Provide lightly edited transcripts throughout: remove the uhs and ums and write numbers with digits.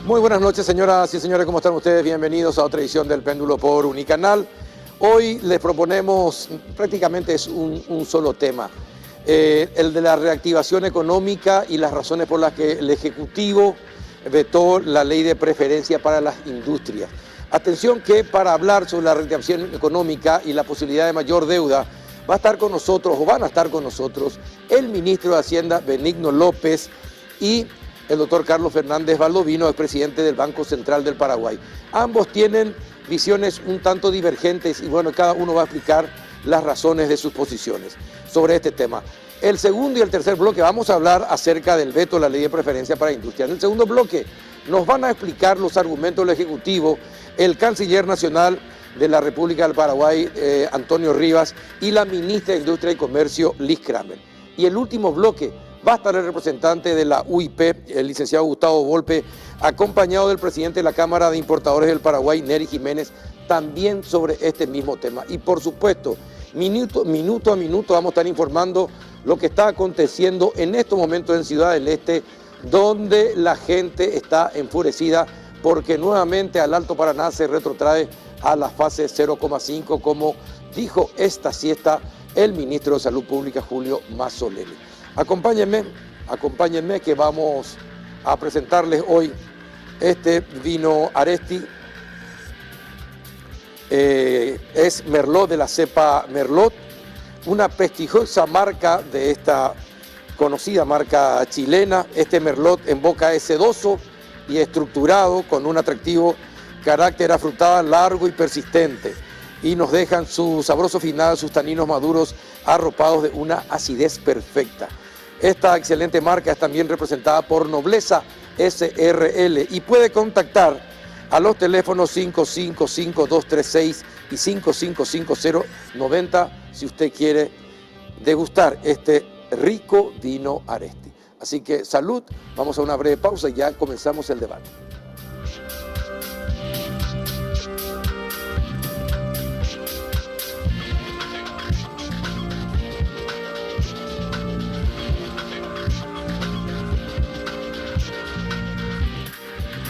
Muy buenas noches, señoras y señores, ¿cómo están ustedes? Bienvenidos a otra edición del Péndulo por Unicanal. Hoy les proponemos, prácticamente es un solo tema, el de la reactivación económica y las razones por las que el Ejecutivo vetó la ley de preferencia para las industrias. Atención que para hablar sobre la reactivación económica y la posibilidad de mayor deuda, va a estar con nosotros, o van a estar con nosotros, el ministro de Hacienda, Benigno López, y el doctor Carlos Fernández Valdovinos, presidente del Banco Central del Paraguay. Ambos tienen visiones un tanto divergentes y bueno, cada uno va a explicar las razones de sus posiciones sobre este tema. El segundo y el tercer bloque vamos a hablar acerca del veto a la ley de preferencia para industria. En el segundo bloque nos van a explicar los argumentos del Ejecutivo, el canciller nacional de la República del Paraguay, Antonio Rivas, y la ministra de Industria y Comercio, Liz Kramer. Y el último bloque va a estar el representante de la UIP, el licenciado Gustavo Volpe, acompañado del presidente de la Cámara de Importadores del Paraguay, Nery Jiménez, también sobre este mismo tema. Y por supuesto, minuto a minuto vamos a estar informando lo que está aconteciendo en estos momentos en Ciudad del Este, donde la gente está enfurecida porque nuevamente al Alto Paraná se retrotrae a la fase 0,5, como dijo esta siesta el ministro de Salud Pública, Julio Mazzoleni. Acompáñenme que vamos a presentarles hoy este vino Aresti. Es Merlot de la cepa Merlot, una prestigiosa marca de esta conocida marca chilena. Este Merlot en boca es sedoso y estructurado con un atractivo carácter afrutado largo y persistente, y nos dejan su sabroso final, sus taninos maduros arropados de una acidez perfecta. Esta excelente marca es también representada por Nobleza SRL y puede contactar a los teléfonos 555-236 y 555090 si usted quiere degustar este rico vino Aresti. Así que salud, vamos a una breve pausa y ya comenzamos el debate.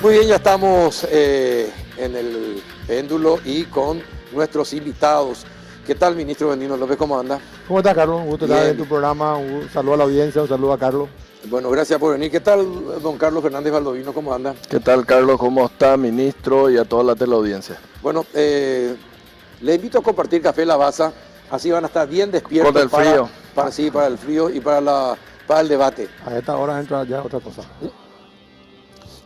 Muy bien, ya estamos en el péndulo y con nuestros invitados. ¿Qué tal, ministro Benigno López? ¿Cómo anda? ¿Cómo estás, Carlos? Un gusto estar en tu programa. Un saludo a la audiencia, un saludo a Carlos. Bueno, gracias por venir. ¿Qué tal, don Carlos Fernández Valdovinos? ¿Cómo anda? ¿Qué tal, Carlos? ¿Cómo está, ministro? Y a toda la teleaudiencia. Bueno, le invito a compartir café Lavazza, así van a estar bien despiertos. Con el frío. Para el frío y para el debate. A esta hora entra ya otra cosa.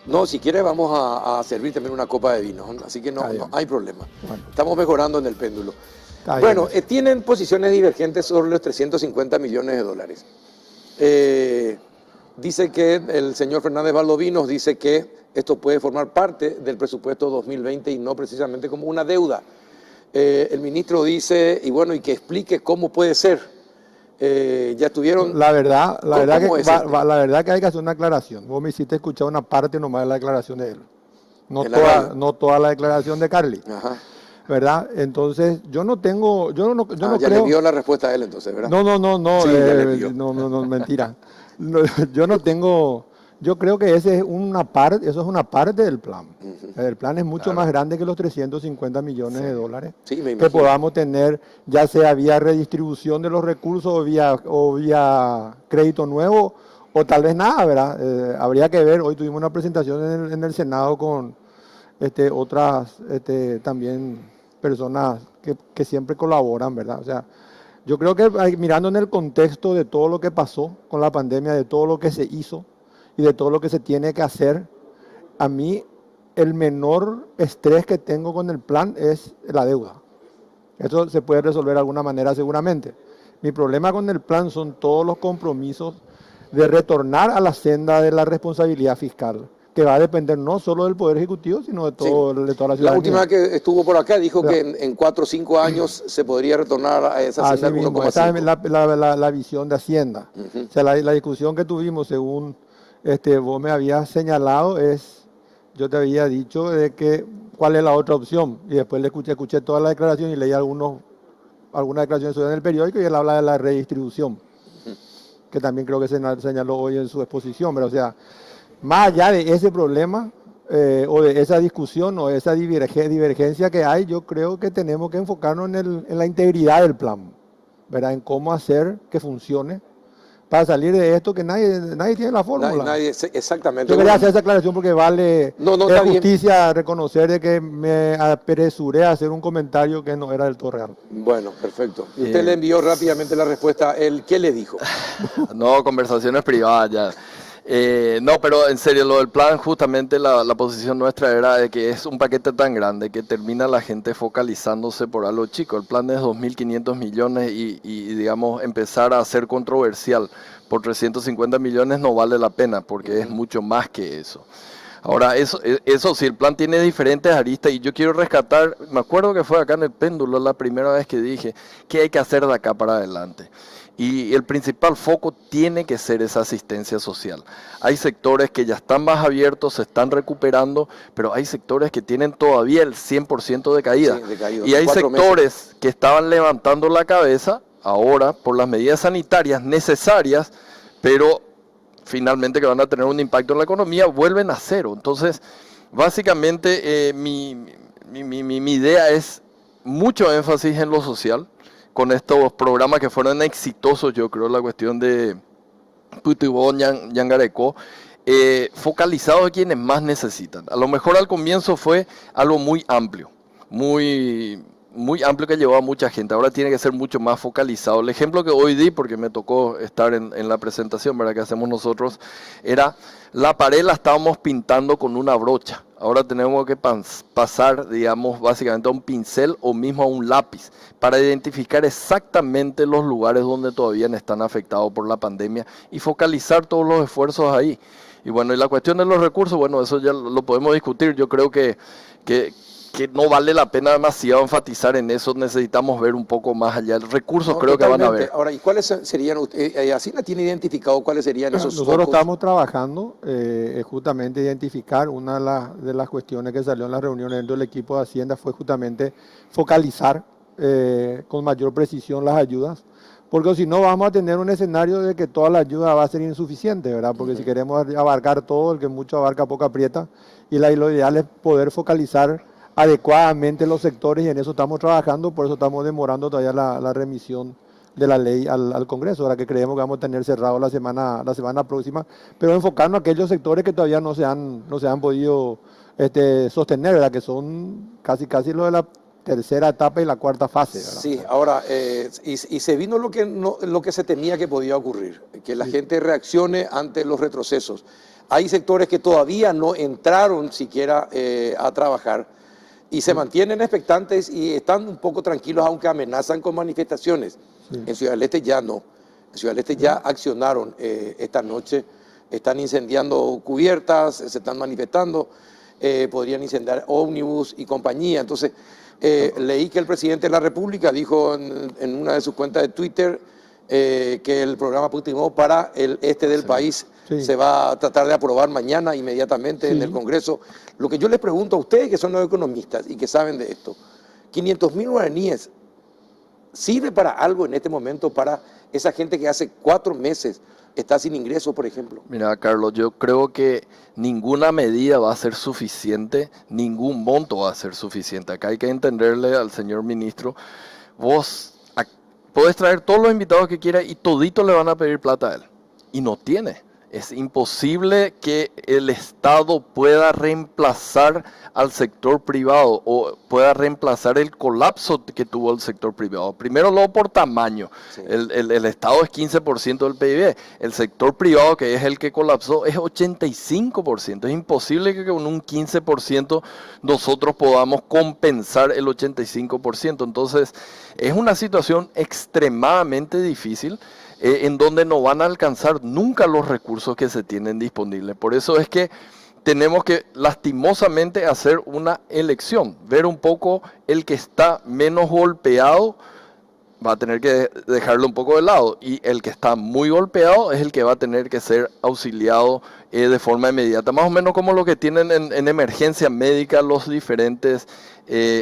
No, si quiere vamos a servir también una copa de vino, así que no hay problema. Bueno. Estamos mejorando en el péndulo. Bueno, tienen posiciones divergentes sobre los 350 millones de dólares. Dice que el señor Fernández Valdovinos dice que esto puede formar parte del presupuesto 2020 y no precisamente como una deuda. El ministro dice, y bueno, y que explique cómo puede ser. Ya estuvieron... La verdad que hay que hacer una aclaración. Vos me hiciste escuchar una parte nomás de la declaración de él. No toda la declaración de Carly. Ajá. ¿Verdad? Entonces, yo no creo... Ya le dio la respuesta a él entonces, ¿verdad? No, sí, mentira. Yo creo que eso es una parte del plan. El plan es mucho más grande que los 350 millones de dólares que podamos tener, ya sea vía redistribución de los recursos o vía crédito nuevo, o tal vez nada, ¿verdad? Habría que ver. Hoy tuvimos una presentación en el Senado con otras también personas que siempre colaboran, ¿verdad? O sea, yo creo que mirando en el contexto de todo lo que pasó con la pandemia, de todo lo que se hizo y de todo lo que se tiene que hacer, a mí el menor estrés que tengo con el plan es la deuda. Eso se puede resolver de alguna manera seguramente. Mi problema con el plan son todos los compromisos de retornar a la senda de la responsabilidad fiscal, que va a depender no solo del Poder Ejecutivo, sino de toda la ciudadanía. La última que estuvo por acá dijo que en 4 o 5 años se podría retornar a esa senda del 1,5. Esa es la visión de Hacienda. O sea, la discusión que tuvimos, según vos me habías señalado, yo te había dicho de que cuál es la otra opción. Y después le escuché toda la declaración y leí algunas declaraciones en el periódico y él habla de la redistribución, que también creo que se señaló hoy en su exposición. Pero, o sea, más allá de ese problema, o de esa discusión o de esa divergencia que hay, yo creo que tenemos que enfocarnos en la integridad del plan, ¿verdad? En cómo hacer que funcione para salir de esto, que nadie tiene la fórmula. Exactamente. Yo quería hacer esa aclaración porque vale es justicia reconocer de que me apresuré a hacer un comentario que no era del todo real. Bueno, perfecto. Y usted le envió rápidamente la respuesta. ¿Qué le dijo? No, conversaciones privadas ya. No, pero en serio, lo del plan, justamente la posición nuestra era de que es un paquete tan grande que termina la gente focalizándose por algo chico. El plan es 2.500 millones y digamos, empezar a ser controversial por 350 millones no vale la pena porque es mucho más que eso. Ahora, eso sí, el plan tiene diferentes aristas y yo quiero rescatar, me acuerdo que fue acá en el péndulo la primera vez que dije, ¿qué hay que hacer de acá para adelante? Y el principal foco tiene que ser esa asistencia social. Hay sectores que ya están más abiertos, se están recuperando, pero hay sectores que tienen todavía el 100% de caída. Sí, decaído. Y hay sectores que estaban levantando la cabeza ahora por las medidas sanitarias necesarias, pero finalmente que van a tener un impacto en la economía, vuelven a cero. Entonces, básicamente mi idea es mucho énfasis en lo social, con estos programas que fueron exitosos, yo creo, la cuestión de Putibón, Yangareco, focalizados a quienes más necesitan. A lo mejor al comienzo fue algo muy amplio que llevó a mucha gente. Ahora tiene que ser mucho más focalizado. El ejemplo que hoy di, porque me tocó estar en la presentación, ¿verdad?, que hacemos nosotros, era la pared la estábamos pintando con una brocha. Ahora tenemos que pasar, digamos, básicamente a un pincel o mismo a un lápiz para identificar exactamente los lugares donde todavía están afectados por la pandemia y focalizar todos los esfuerzos ahí. Y bueno, y la cuestión de los recursos, bueno, eso ya lo podemos discutir. Yo creo que no vale la pena demasiado enfatizar en eso, necesitamos ver un poco más allá. El recurso creo que van a ver. Ahora, ¿y cuáles serían, Hacienda tiene identificado cuáles serían esos Nosotros focos? estamos trabajando justamente identificar una de las cuestiones que salió en la reunión dentro del equipo de Hacienda fue justamente focalizar con mayor precisión las ayudas, porque si no vamos a tener un escenario de que toda la ayuda va a ser insuficiente, ¿verdad? Porque si queremos abarcar todo, el que mucho abarca poco aprieta, y lo ideal es poder focalizar adecuadamente los sectores y en eso estamos trabajando, por eso estamos demorando todavía la remisión de la ley al Congreso, ahora que creemos que vamos a tener cerrado la semana próxima, pero enfocarnos a aquellos sectores que todavía no se han podido sostener, ¿verdad? Que son casi lo de la tercera etapa y la cuarta fase, ¿verdad? Sí, ahora, y se vino lo que se temía que podía ocurrir, que la gente reaccione ante los retrocesos. Hay sectores que todavía no entraron siquiera a trabajar y se mantienen expectantes y están un poco tranquilos, aunque amenazan con manifestaciones. Sí. En Ciudad del Este ya no. En Ciudad del Este ya accionaron esta noche, están incendiando cubiertas, se están manifestando, podrían incendiar ómnibus y compañía. Entonces, leí que el presidente de la República dijo en una de sus cuentas de Twitter que el programa Putin para el este del país se va a tratar de aprobar mañana inmediatamente en el Congreso. Lo que yo les pregunto a ustedes, que son los economistas y que saben de esto, 500.000 guaraníes, ¿sirve para algo en este momento para esa gente que hace 4 meses está sin ingreso, por ejemplo? Mira, Carlos, yo creo que ninguna medida va a ser suficiente, ningún monto va a ser suficiente. Acá hay que entenderle al señor ministro, vos podés traer todos los invitados que quieras y todito le van a pedir plata a él. Y no tiene. Es imposible que el Estado pueda reemplazar al sector privado o pueda reemplazar el colapso que tuvo el sector privado. Primero, luego por tamaño. Sí. El Estado es 15% del PIB. El sector privado, que es el que colapsó, es 85%. Es imposible que con un 15% nosotros podamos compensar el 85%. Entonces, es una situación extremadamente difícil. En donde no van a alcanzar nunca los recursos que se tienen disponibles. Por eso es que tenemos que lastimosamente hacer una elección, ver un poco el que está menos golpeado, va a tener que dejarlo un poco de lado, y el que está muy golpeado es el que va a tener que ser auxiliado de forma inmediata, más o menos como lo que tienen en emergencia médica los diferentes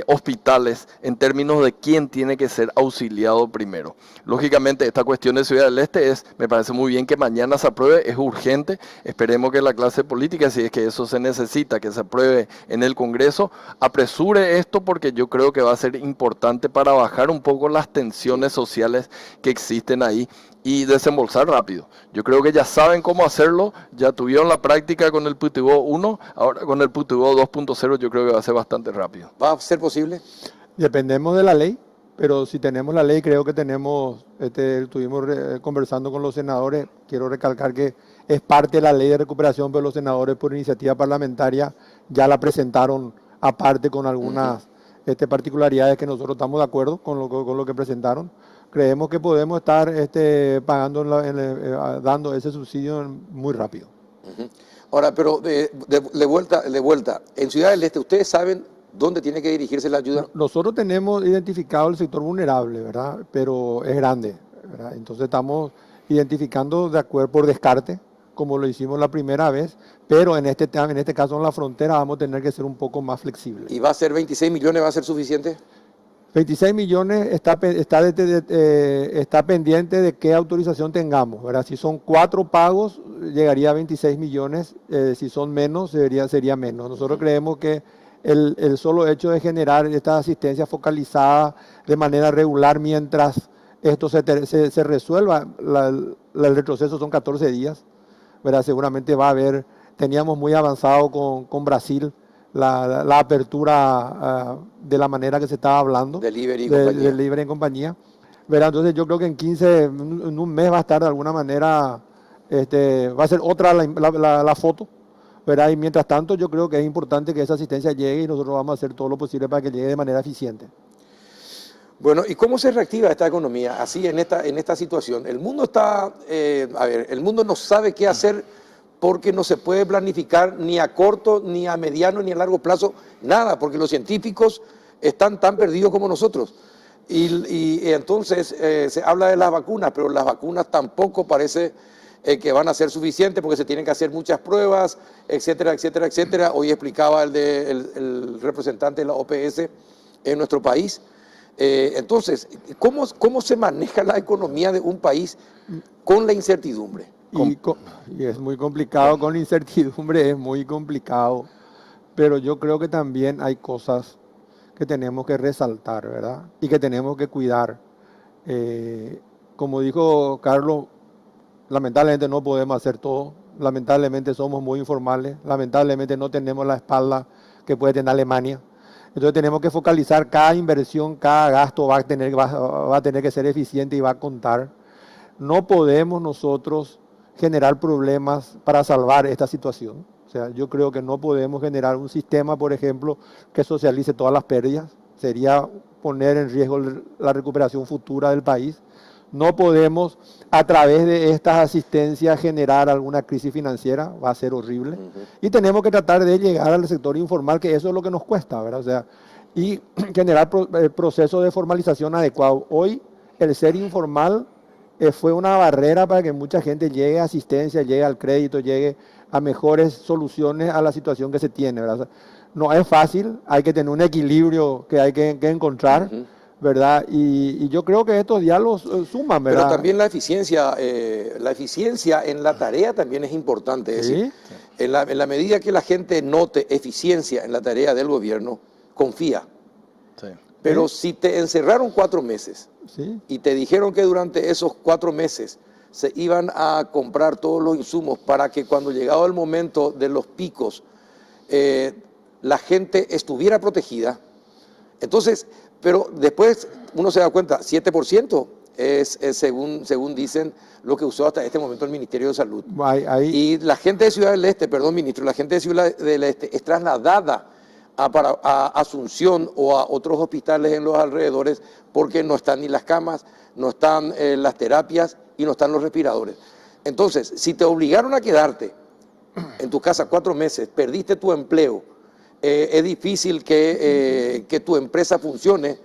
hospitales en términos de quién tiene que ser auxiliado primero. Lógicamente, esta cuestión de Ciudad del Este me parece muy bien que mañana se apruebe, es urgente. Esperemos que la clase política, si es que eso se necesita, que se apruebe en el Congreso, apresure esto, porque yo creo que va a ser importante para bajar un poco las tensiones sociales que existen ahí y desembolsar rápido. Yo creo que ya saben cómo hacerlo, ya tuvieron la práctica con el PTU 1, ahora con el PTU 2.0 yo creo que va a ser bastante rápido. ¿Va a ser posible? Dependemos de la ley, pero si tenemos la ley, creo que tenemos, estuvimos conversando con los senadores, quiero recalcar que es parte de la ley de recuperación, pero los senadores por iniciativa parlamentaria ya la presentaron aparte con algunas particularidades que nosotros estamos de acuerdo con lo que presentaron. Creemos que podemos estar pagando, dando ese subsidio muy rápido. Ahora, pero de vuelta, en Ciudad del Este, ¿ustedes saben dónde tiene que dirigirse la ayuda? Nosotros tenemos identificado el sector vulnerable, ¿verdad? Pero es grande, ¿verdad? Entonces estamos identificando de acuerdo por descarte, como lo hicimos la primera vez, pero en este caso en la frontera vamos a tener que ser un poco más flexibles. ¿Y va a ser 26 millones, va a ser suficiente? 26 millones está pendiente de qué autorización tengamos, ¿verdad? Si son 4 pagos, llegaría a 26 millones, si son menos, sería menos. Nosotros creemos que el solo hecho de generar esta asistencia focalizada de manera regular mientras esto se resuelva, el retroceso son 14 días, ¿verdad? Seguramente va a haber, teníamos muy avanzado con Brasil, la apertura de la manera que se estaba hablando. Delivery en compañía. ¿Verdad? Entonces yo creo que en un mes va a estar de alguna manera, va a ser otra la foto. ¿Verdad? Y mientras tanto yo creo que es importante que esa asistencia llegue y nosotros vamos a hacer todo lo posible para que llegue de manera eficiente. Bueno, ¿y cómo se reactiva esta economía así en esta situación? El mundo está, el mundo no sabe qué hacer, porque no se puede planificar ni a corto, ni a mediano, ni a largo plazo, nada, porque los científicos están tan perdidos como nosotros. Y entonces se habla de las vacunas, pero las vacunas tampoco parece que van a ser suficientes, porque se tienen que hacer muchas pruebas, etcétera, etcétera, etcétera. Hoy explicaba el representante de la OPS en nuestro país. Entonces, ¿cómo se maneja la economía de un país con la incertidumbre? Y es muy complicado, con la incertidumbre es muy complicado, pero yo creo que también hay cosas que tenemos que resaltar, ¿verdad? Y que tenemos que cuidar. Como dijo Carlos, lamentablemente no podemos hacer todo, lamentablemente somos muy informales, lamentablemente no tenemos la espalda que puede tener Alemania. Entonces tenemos que focalizar cada inversión, cada gasto va a tener que ser eficiente y va a contar. No podemos nosotros generar problemas para salvar esta situación. O sea, yo creo que no podemos generar un sistema, por ejemplo, que socialice todas las pérdidas. Sería poner en riesgo la recuperación futura del país. No podemos, a través de estas asistencias, generar alguna crisis financiera. Va a ser horrible. Y tenemos que tratar de llegar al sector informal, que eso es lo que nos cuesta, ¿verdad? O sea, y generar el proceso de formalización adecuado. Hoy, el ser informal fue una barrera para que mucha gente llegue a asistencia, llegue al crédito, llegue a mejores soluciones a la situación que se tiene, ¿verdad? No es fácil, hay que tener un equilibrio que hay que encontrar, ¿verdad? Y yo creo que estos diálogos suman, ¿verdad? Pero también la eficiencia en la tarea también es importante. Es decir, en la medida que la gente note eficiencia en la tarea del gobierno, confía. Sí. Pero si te encerraron 4 meses y te dijeron que durante esos 4 meses se iban a comprar todos los insumos para que cuando llegado el momento de los picos la gente estuviera protegida, entonces, pero después uno se da cuenta, 7% es según dicen lo que usó hasta este momento el Ministerio de Salud. Y la gente de Ciudad del Este, perdón ministro, la gente de Ciudad del Este es trasladada a Asunción o a otros hospitales en los alrededores, porque no están ni las camas, no están las terapias y no están los respiradores. Entonces, si te obligaron a quedarte en tu casa 4 meses, perdiste tu empleo, es difícil que tu empresa funcione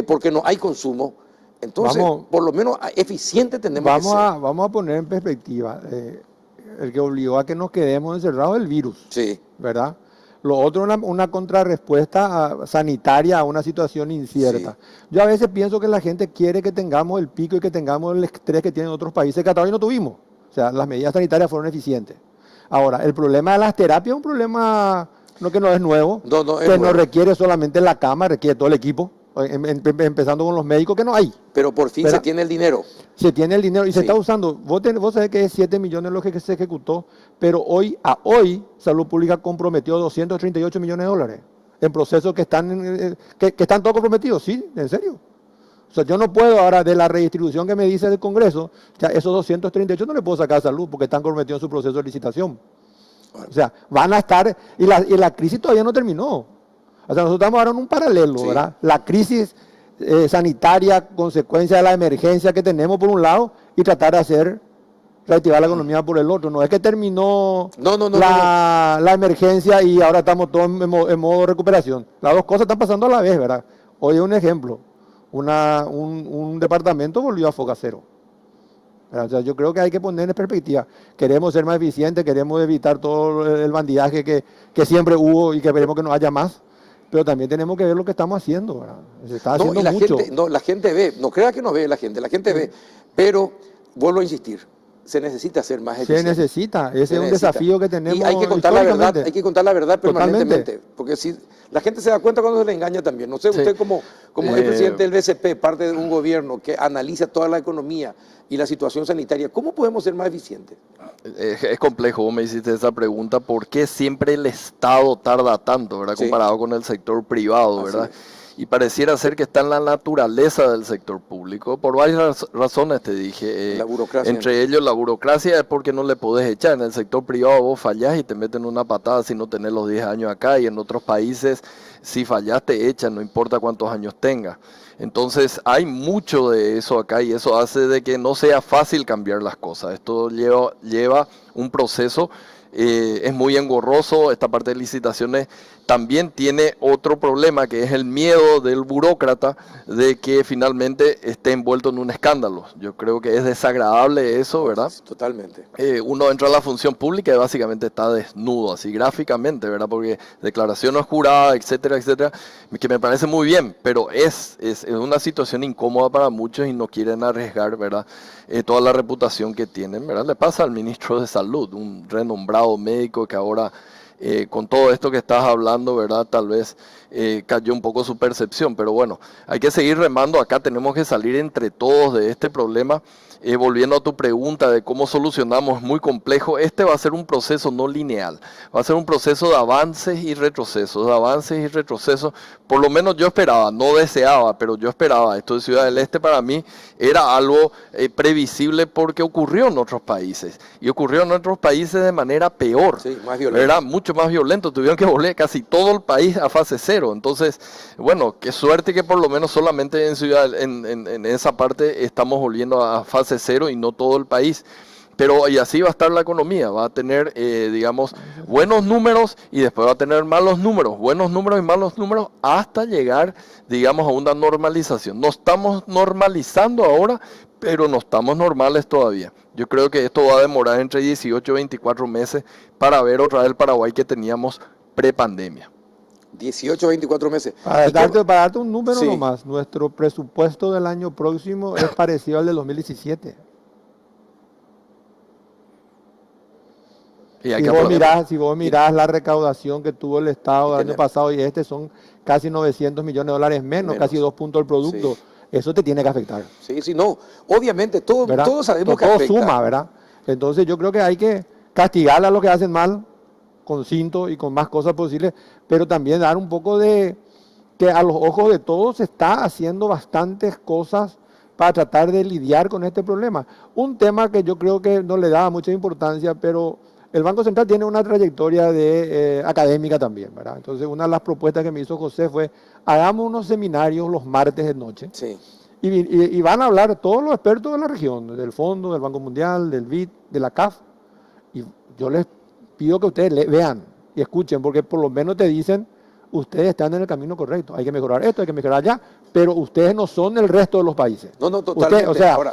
porque no hay consumo. Entonces, por lo menos eficiente tenemos que ser. Vamos a poner en perspectiva, el que obligó a que nos quedemos encerrados es el virus, ¿verdad? Lo otro es una contrarrespuesta sanitaria a una situación incierta. Sí. Yo a veces pienso que la gente quiere que tengamos el pico y que tengamos el estrés que tienen otros países que hasta hoy no tuvimos. O sea, las medidas sanitarias fueron eficientes. Ahora, el problema de las terapias es un problema que no es nuevo, que no requiere solamente la cama, requiere todo el equipo. Empezando con los médicos que no hay. Pero por fin se tiene el dinero. Se tiene el dinero y se está usando. Vos sabés que es 7 millones lo que se ejecutó, pero hoy Salud Pública comprometió 238 millones de dólares en procesos que están todos comprometidos. Sí, en serio. O sea, yo no puedo ahora de la redistribución que me dice el Congreso, ya esos 238 no le puedo sacar a Salud porque están comprometidos en su proceso de licitación. O sea, van a estar, y la crisis todavía no terminó. O sea, nosotros estamos ahora en un paralelo, ¿verdad? La crisis sanitaria, consecuencia de la emergencia que tenemos por un lado, y tratar de reactivar la economía por el otro. No es que terminó la emergencia y ahora estamos todos en modo recuperación. Las dos cosas están pasando a la vez, ¿verdad? Hoy es un ejemplo. Un departamento volvió a foca cero. O sea, yo creo que hay que poner en perspectiva. Queremos ser más eficientes, queremos evitar todo el bandidaje que siempre hubo y que esperemos que no haya más. Pero también tenemos que ver lo que estamos haciendo, ¿verdad? Se está haciendo mucho. La gente ve, no crea que no ve la gente ve. Pero, vuelvo a insistir, se necesita ser más eficiente. Se necesita, ese es un desafío que tenemos. Y hay que contar la verdad permanentemente. Porque si la gente se da cuenta cuando se le engaña también. No sé, usted como es presidente del BCP, parte de un gobierno que analiza toda la economía y la situación sanitaria, ¿cómo podemos ser más eficientes? Es complejo, vos me hiciste esa pregunta, ¿por qué siempre el Estado tarda tanto, ¿verdad? Comparado con el sector privado, ¿verdad? Y pareciera ser que está en la naturaleza del sector público, por varias razones te dije. La burocracia. Entre ellos la burocracia es porque no le podés echar. En el sector privado vos fallás y te meten una patada si no tenés los 10 años acá, y en otros países si fallás te echan, no importa cuántos años tengas. Entonces hay mucho de eso acá y eso hace de que no sea fácil cambiar las cosas. Esto lleva un proceso, es muy engorroso. Esta parte de licitaciones también tiene otro problema, que es el miedo del burócrata de que finalmente esté envuelto en un escándalo. Yo creo que es desagradable eso, ¿verdad? Totalmente. Uno entra a la función pública y básicamente está desnudo, así gráficamente, ¿verdad? Porque declaraciones juradas, etcétera, etcétera, que me parece muy bien, pero es una situación incómoda para muchos y no quieren arriesgar, ¿verdad? Toda la reputación que tienen, ¿verdad? Le pasa al ministro de Salud, un renombrado médico que ahora, con todo esto que estás hablando, ¿verdad? Tal vez cayó un poco su percepción, pero bueno, hay que seguir remando. Acá tenemos que salir entre todos de este problema. Volviendo a tu pregunta de cómo solucionamos, es muy complejo. Este va a ser un proceso no lineal, va a ser un proceso de avances y retrocesos, Por lo menos yo esperaba, no deseaba, pero yo esperaba. Esto de Ciudad del Este para mí era algo previsible porque ocurrió en otros países. Y ocurrió en otros países de manera peor. Sí, más violento. Era mucho más violento. Tuvieron que volver casi todo el país a fase 0. Entonces, bueno, qué suerte que por lo menos solamente en esa parte estamos volviendo a fase 0 y no todo el país. Pero y así va a estar la economía, va a tener, digamos, buenos números y después va a tener malos números, buenos números y malos números, hasta llegar, digamos, a una normalización. No estamos normalizando ahora, pero no estamos normales todavía. Yo creo que esto va a demorar entre 18 y 24 meses para ver otra vez el Paraguay que teníamos prepandemia. 18 o 24 meses. Para darte un número nomás, nuestro presupuesto del año próximo es parecido al del 2017. Si vos mirás la recaudación que tuvo el Estado el año pasado y son casi 900 millones de dólares menos, casi 2 puntos del producto, eso te tiene que afectar. Sí, no, obviamente, todos sabemos que afecta. Todo suma, ¿verdad? Entonces yo creo que hay que castigar a los que hacen mal, con cinto y con más cosas posibles, pero también dar un poco de que a los ojos de todos se está haciendo bastantes cosas para tratar de lidiar con este problema. Un tema que yo creo que no le daba mucha importancia, pero el Banco Central tiene una trayectoria académica también, ¿verdad? Entonces una de las propuestas que me hizo José fue, hagamos unos seminarios los martes de noche. Sí. Y van a hablar todos los expertos de la región, del Fondo, del Banco Mundial, del BID, de la CAF, y yo les pido que ustedes vean y escuchen, porque por lo menos te dicen, ustedes están en el camino correcto, hay que mejorar esto, hay que mejorar allá, pero ustedes no son el resto de los países. No, totalmente. Ahora,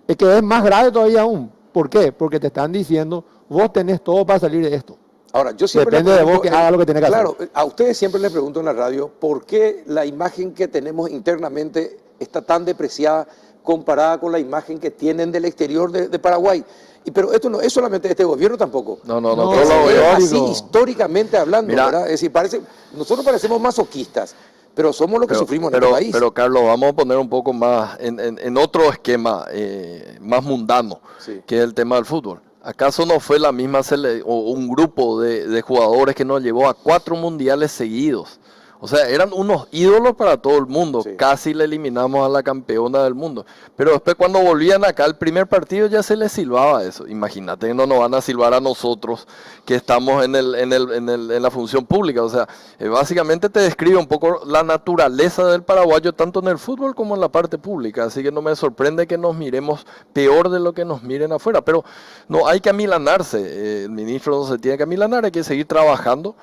es que es más grave todavía aún. ¿Por qué? Porque te están diciendo, vos tenés todo para salir de esto. Ahora, yo siempre depende de vos que haga lo que tiene que hacer. Claro, a ustedes siempre les pregunto en la radio, ¿por qué la imagen que tenemos internamente está tan depreciada comparada con la imagen que tienen del exterior de Paraguay? Pero esto no es solamente de este gobierno tampoco. No, Es así históricamente hablando, mira, ¿verdad? Es decir, nosotros parecemos masoquistas, pero somos los que sufrimos en este país. Pero Carlos, vamos a poner un poco más en otro esquema más mundano, Sí. que es el tema del fútbol. ¿Acaso no fue la misma o un grupo de jugadores que nos llevó a 4 mundiales seguidos? O sea, eran unos ídolos para todo el mundo. Sí. Casi le eliminamos a la campeona del mundo. Pero después cuando volvían acá, el primer partido ya se les silbaba eso. Imagínate que no nos van a silbar a nosotros que estamos en la función pública. O sea, básicamente te describe un poco la naturaleza del paraguayo, tanto en el fútbol como en la parte pública. Así que no me sorprende que nos miremos peor de lo que nos miren afuera. Pero no hay que amilanarse. El ministro no se tiene que amilanar, hay que seguir trabajando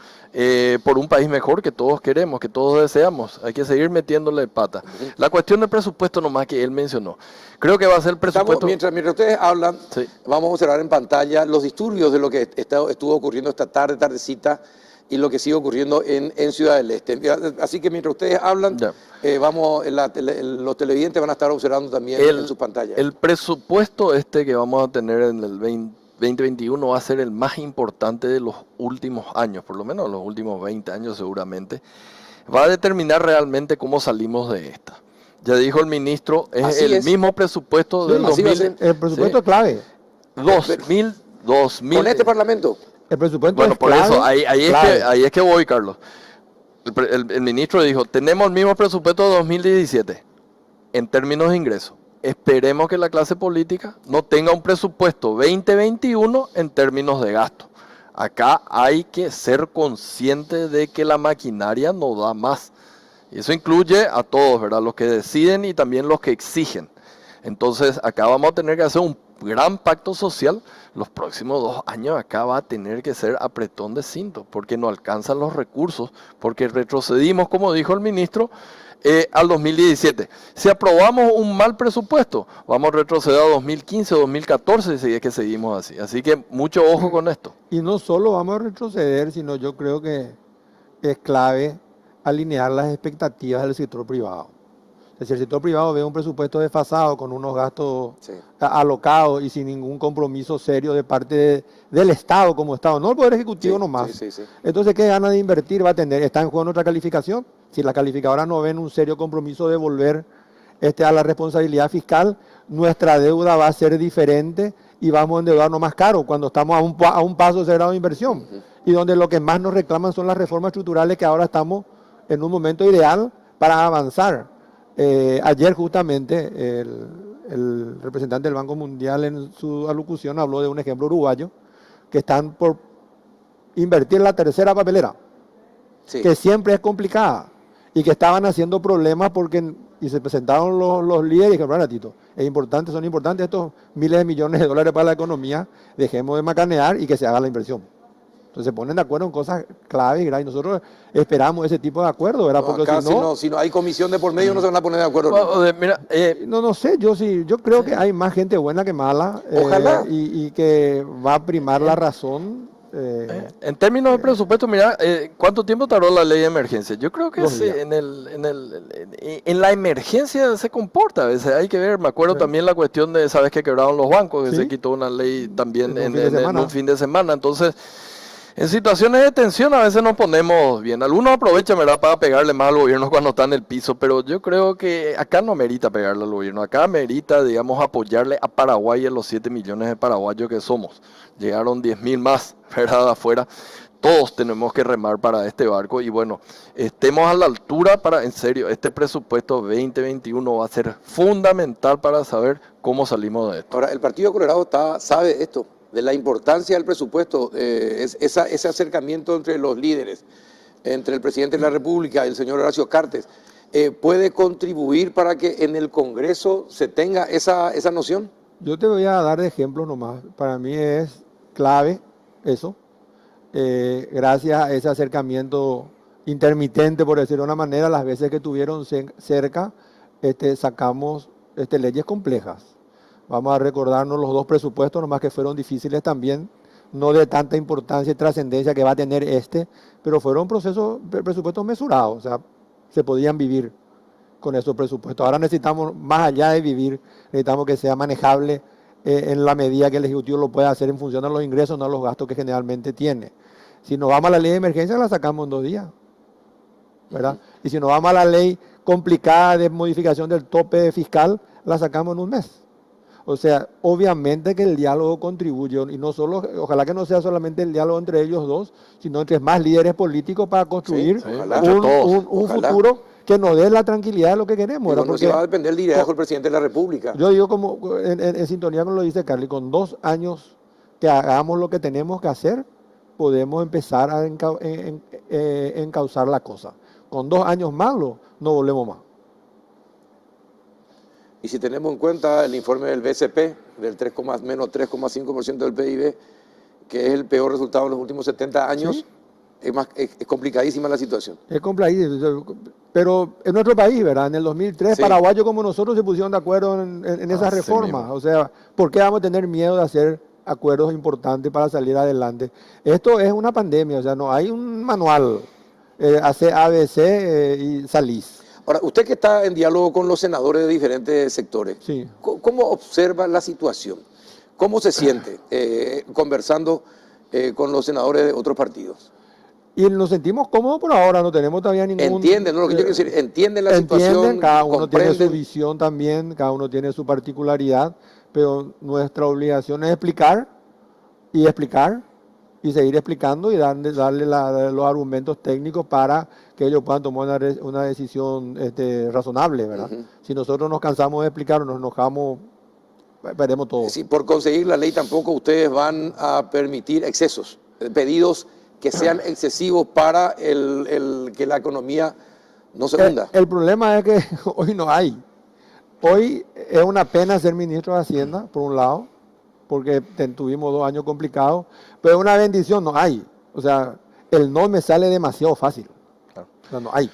por un país mejor que todos queremos, que todos deseamos. Hay que seguir metiéndole pata. La cuestión del presupuesto nomás que él mencionó. Creo que va a ser el presupuesto... Mientras ustedes hablan, sí, vamos a observar en pantalla los disturbios de lo que estuvo ocurriendo esta tardecita y lo que sigue ocurriendo en Ciudad del Este. Así que mientras ustedes hablan, los televidentes van a estar observando también en sus pantallas. El presupuesto que vamos a tener en el 2021 va a ser el más importante de los últimos años, por lo menos los últimos 20 años seguramente. Va a determinar realmente cómo salimos de esta. Ya dijo el ministro, es mismo presupuesto del 2000. El presupuesto es clave. 2000. ¿Con este Parlamento? El presupuesto bueno, es por clave, eso, ahí es que voy, Carlos. El ministro dijo, tenemos el mismo presupuesto de 2017 en términos de ingresos. Esperemos que la clase política no tenga un presupuesto 2021 en términos de gasto. Acá hay que ser consciente de que la maquinaria no da más. Y eso incluye a todos, ¿verdad? Los que deciden y también los que exigen. Entonces, acá vamos a tener que hacer un gran pacto social. Los próximos 2 años acá va a tener que ser apretón de cinto, porque no alcanzan los recursos, porque retrocedimos, como dijo el ministro, al 2017. Si aprobamos un mal presupuesto, vamos a retroceder a 2015 o 2014 si es que seguimos así. Así que mucho ojo con esto. Y no solo vamos a retroceder, sino yo creo que es clave alinear las expectativas del sector privado. Es decir, el sector privado ve un presupuesto desfasado con unos gastos alocados y sin ningún compromiso serio de parte del Estado como Estado, no el Poder Ejecutivo nomás. Entonces, ¿qué gana de invertir va a tener? ¿Está en juego nuestra calificación? Si las calificadoras no ven un serio compromiso de volver a la responsabilidad fiscal, nuestra deuda va a ser diferente y vamos a endeudarnos más caro cuando estamos a un paso cerrado de inversión. Y donde lo que más nos reclaman son las reformas estructurales, que ahora estamos en un momento ideal para avanzar. Ayer justamente el representante del Banco Mundial en su alocución habló de un ejemplo uruguayo, que están por invertir en la tercera papelera, que siempre es complicada y que estaban haciendo problemas y se presentaron los líderes y dijeron, ratito, son importantes estos miles de millones de dólares para la economía, dejemos de macanear y que se haga la inversión. Entonces se ponen de acuerdo en cosas claves y nosotros esperamos ese tipo de acuerdo, ¿verdad? Porque si no hay comisión de por medio, no se van a poner de acuerdo. Bueno, mira, no sé, yo creo que hay más gente buena que mala. Ojalá. Y que va a primar la razón. En términos de presupuesto, mira, ¿cuánto tiempo tardó la ley de emergencia? Yo creo que en la emergencia se comporta a veces, hay que ver. Me acuerdo también la cuestión de, ¿sabes?, que quebraron los bancos, que se quitó una ley también en un fin de semana. Entonces, en situaciones de tensión a veces nos ponemos bien. Algunos aprovechan, ¿verdad?, para pegarle más al gobierno cuando está en el piso, pero yo creo que acá no merita pegarle al gobierno. Acá merita, digamos, apoyarle a Paraguay y a los 7 millones de paraguayos que somos. Llegaron 10.000 más, ¿verdad?, afuera. Todos tenemos que remar para este barco y bueno, estemos a la altura en serio, este presupuesto 2021 va a ser fundamental para saber cómo salimos de esto. Ahora, el Partido Colorado sabe esto, de la importancia del presupuesto, ese acercamiento entre los líderes, entre el presidente de la República y el señor Horacio Cartes, ¿puede contribuir para que en el Congreso se tenga esa noción? Yo te voy a dar de ejemplos nomás. Para mí es clave eso. Gracias a ese acercamiento intermitente, por decirlo de una manera, las veces que estuvieron cerca, sacamos leyes complejas. Vamos a recordarnos los 2 presupuestos, nomás que fueron difíciles también, no de tanta importancia y trascendencia que va a tener pero fueron presupuestos mesurados, o sea, se podían vivir con esos presupuestos. Ahora necesitamos, más allá de vivir, necesitamos que sea manejable en la medida que el Ejecutivo lo pueda hacer en función de los ingresos, no los gastos que generalmente tiene. Si nos vamos a la ley de emergencia, la sacamos en 2 días, ¿verdad? Y si nos vamos a la ley complicada de modificación del tope fiscal, la sacamos en 1 mes. O sea, obviamente que el diálogo contribuye, y no solo, ojalá que no sea solamente el diálogo entre ellos dos, sino entre más líderes políticos para construir un futuro que nos dé la tranquilidad de lo que queremos. No se va a depender del liderazgo del presidente de la República. Yo digo, como en sintonía con lo dice Carly, con 2 años que hagamos lo que tenemos que hacer, podemos empezar a encauzar la cosa. Con 2 años malos, no volvemos más. Y si tenemos en cuenta el informe del BCP, del menos 3,5% del PIB, que es el peor resultado en los últimos 70 años, ¿sí? Es complicadísima la situación. Es complicadísima, pero en nuestro país, ¿verdad? En el 2003, sí, paraguayos como nosotros se pusieron de acuerdo en esas reformas. O sea, ¿por qué vamos a tener miedo de hacer acuerdos importantes para salir adelante? Esto es una pandemia, o sea, no hay un manual, hace ABC y salís. Ahora, usted que está en diálogo con los senadores de diferentes sectores, sí, ¿cómo observa la situación? ¿Cómo se siente conversando con los senadores de otros partidos? Y nos sentimos cómodos por ahora, no tenemos todavía ningún... Entienden, ¿no? Lo que yo quiero decir, entienden la situación, cada uno tiene su visión también, cada uno tiene su particularidad, pero nuestra obligación es explicar y seguir explicando y darle los argumentos técnicos para que ellos puedan tomar una decisión razonable, ¿verdad? Uh-huh. Si nosotros nos cansamos de explicar o nos enojamos, perdemos todo. Sí, por conseguir la ley tampoco ustedes van a permitir excesos, pedidos que sean excesivos para que la economía no se hunda. El problema es que hoy no hay. Hoy es una pena ser ministro de Hacienda, por un lado, porque tuvimos 2 años complicados, pero una bendición no hay. O sea, el no me sale demasiado fácil. Claro. O sea, no hay.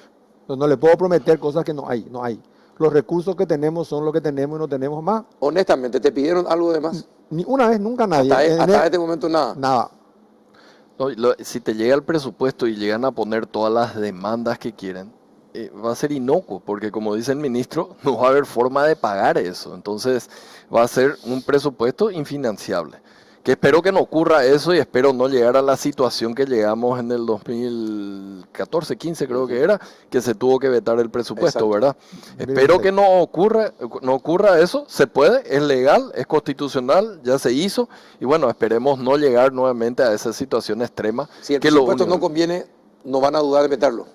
No le puedo prometer cosas que no hay. Los recursos que tenemos son los que tenemos y no tenemos más. Honestamente, ¿te pidieron algo de más? Ni una vez, nunca nadie. Hasta este momento nada. Nada. No, si te llega el presupuesto y llegan a poner todas las demandas que quieren, va a ser inocuo, porque como dice el ministro, no va a haber forma de pagar eso. Entonces va a ser un presupuesto infinanciable. Que espero que no ocurra eso y espero no llegar a la situación que llegamos en el 2014, 15 creo que era, que se tuvo que vetar el presupuesto. Exacto. ¿Verdad? Espero que no ocurra eso. Se puede, es legal, es constitucional, ya se hizo. Y bueno, esperemos no llegar nuevamente a esa situación extrema. Si el presupuesto no conviene, no van a dudar de vetarlo.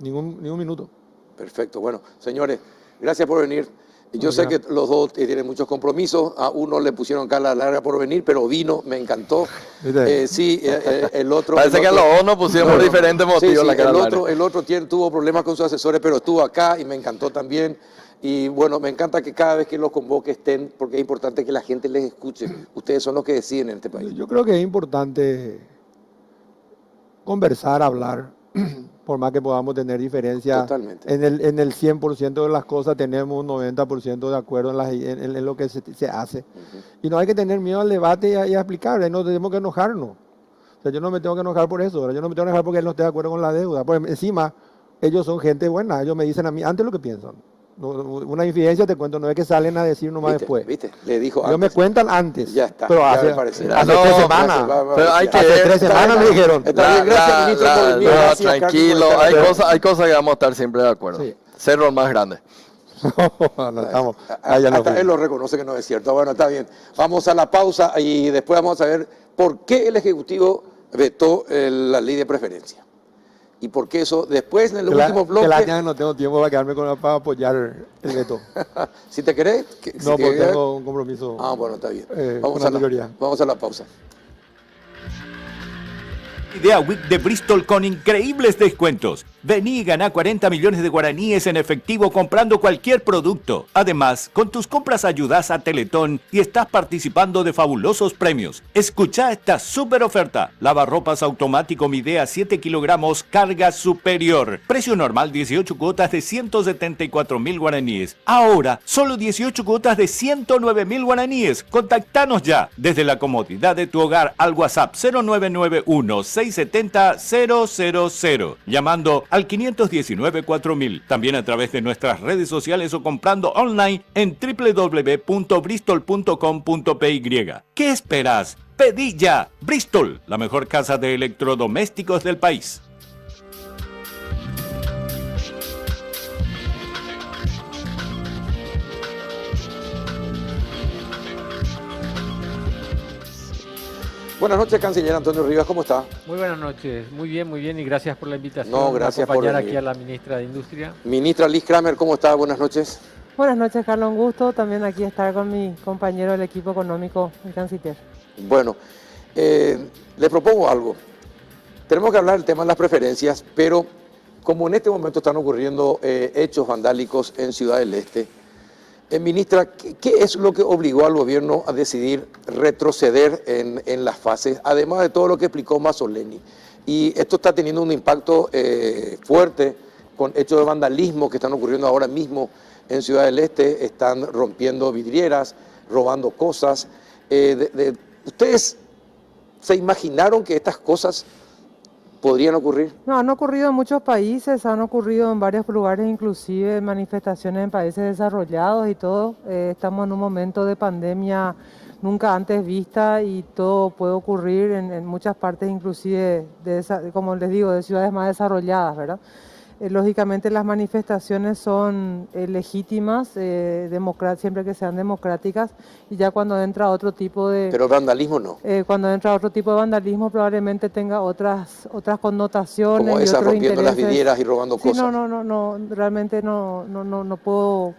Ningún minuto. Perfecto. Bueno, señores, gracias por venir. Yo sé que los dos tienen muchos compromisos. A uno le pusieron cara larga por venir, pero vino, me encantó. El otro... Parece que a los dos nos pusieron por diferentes motivos la cara larga. El otro tuvo problemas con sus asesores, pero estuvo acá y me encantó también. Y bueno, me encanta que cada vez que los convoque estén, porque es importante que la gente les escuche. Ustedes son los que deciden en este país. Yo creo que es importante conversar, hablar. Por más que podamos tener diferencias, totalmente. En el 100% de las cosas tenemos un 90% de acuerdo en lo que se hace. Uh-huh. Y no hay que tener miedo al debate y a explicar, no tenemos que enojarnos. O sea, yo no me tengo que enojar por eso, ¿verdad? Yo no me tengo que enojar porque él no esté de acuerdo con la deuda. Porque encima, ellos son gente buena, ellos me dicen a mí antes lo que piensan. Una infidencia te cuento, no es que salen a decir nomás después. ¿Viste? Le dijo antes. Ellos me cuentan antes. Ya está. Pero hace 3 semanas. Pero hay que hace 3 semanas me dijeron. Está bien, gracias, ministro, por venir. Gracias, tranquilo, hay cosas que vamos a estar siempre de acuerdo. Sí. Cerro el más grande. Hasta él lo reconoce que no es cierto. Bueno, está bien. Vamos a la pausa y después vamos a ver por qué el Ejecutivo vetó la ley de preferencia. Y por qué eso, después en el último bloque... no tengo tiempo para quedarme para apoyar el veto. ¿Si te querés? No, porque tengo un compromiso. Bueno, está bien. Vamos a la pausa. Idea Week de Bristol con increíbles descuentos. Vení y ganá 40 millones de guaraníes en efectivo comprando cualquier producto. Además, con tus compras ayudás a Teletón y estás participando de fabulosos premios. Escuchá esta súper oferta. Lavarropas automático Midea 7 kilogramos, carga superior. Precio normal 18 cuotas de 174.000 guaraníes. Ahora, solo 18 cuotas de 109.000 guaraníes. Contactanos ya desde la comodidad de tu hogar al WhatsApp 0991 670 000. Llamando al 519-4000, también a través de nuestras redes sociales o comprando online en www.bristol.com.py. ¿Qué esperas? ¡Pedí ya! Bristol, la mejor casa de electrodomésticos del país. Buenas noches, canciller Antonio Rivas, ¿cómo está? Muy buenas noches, muy bien y gracias por la invitación. No, gracias por acompañar aquí a la ministra de Industria. Ministra Liz Kramer, ¿cómo está? Buenas noches. Buenas noches, Carlos, un gusto también aquí estar con mi compañero del equipo económico, el canciller. Bueno, le propongo algo. Tenemos que hablar del tema de las preferencias, pero como en este momento están ocurriendo hechos vandálicos en Ciudad del Este, ministra, ¿qué es lo que obligó al gobierno a decidir retroceder en las fases, además de todo lo que explicó Mazzoleni? Y esto está teniendo un impacto fuerte con hechos de vandalismo que están ocurriendo ahora mismo en Ciudad del Este, están rompiendo vidrieras, robando cosas. ¿Ustedes se imaginaron que estas cosas podrían ocurrir? No, han ocurrido en muchos países, han ocurrido en varios lugares, inclusive manifestaciones en países desarrollados y todo. Estamos en un momento de pandemia nunca antes vista y todo puede ocurrir en muchas partes, inclusive, como les digo, de ciudades más desarrolladas, ¿verdad? Lógicamente las manifestaciones son legítimas, siempre que sean democráticas, y ya cuando entra otro tipo de... Pero vandalismo no. Cuando entra otro tipo de vandalismo probablemente tenga otras connotaciones. Como esa, rompiendo las vidrieras y robando sí, cosas. No, realmente no puedo,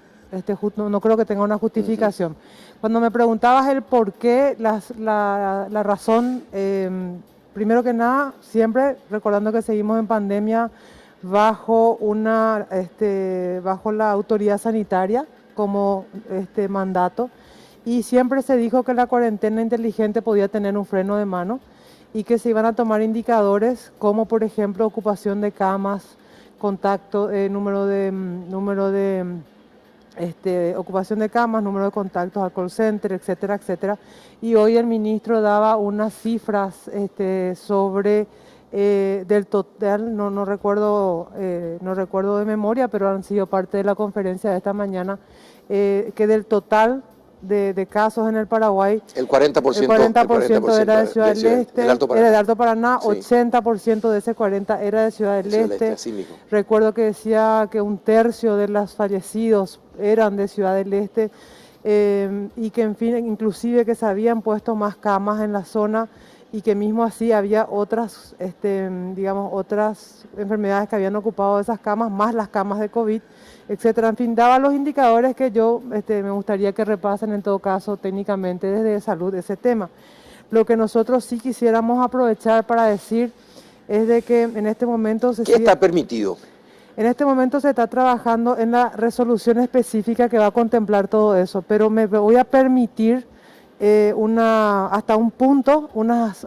no creo que tenga una justificación. Cuando me preguntabas el por qué, la razón, primero que nada, siempre recordando que seguimos en pandemia, bajo la autoridad sanitaria como mandato, y siempre se dijo que la cuarentena inteligente podía tener un freno de mano y que se iban a tomar indicadores como por ejemplo ocupación de camas, contacto, número de ocupación de camas, número de contactos al call center, etcétera, etcétera. Y hoy el ministro daba unas cifras sobre del total, no recuerdo de memoria, pero han sido parte de la conferencia de esta mañana, que del total de casos en el Paraguay, el 40% era de Ciudad del Este, era de Alto Paraná, sí. 80% de ese 40% era de Ciudad del Este. Recuerdo que decía que un tercio de los fallecidos eran de Ciudad del Este, y que en fin, inclusive que se habían puesto más camas en la zona, y que mismo así había otras enfermedades que habían ocupado esas camas, más las camas de COVID, etcétera. En fin, daba los indicadores que yo me gustaría que repasen en todo caso técnicamente desde salud ese tema. Lo que nosotros sí quisiéramos aprovechar para decir es de que en este momento ¿Qué está permitido? En este momento se está trabajando en la resolución específica que va a contemplar todo eso, pero me voy a permitir hasta un punto,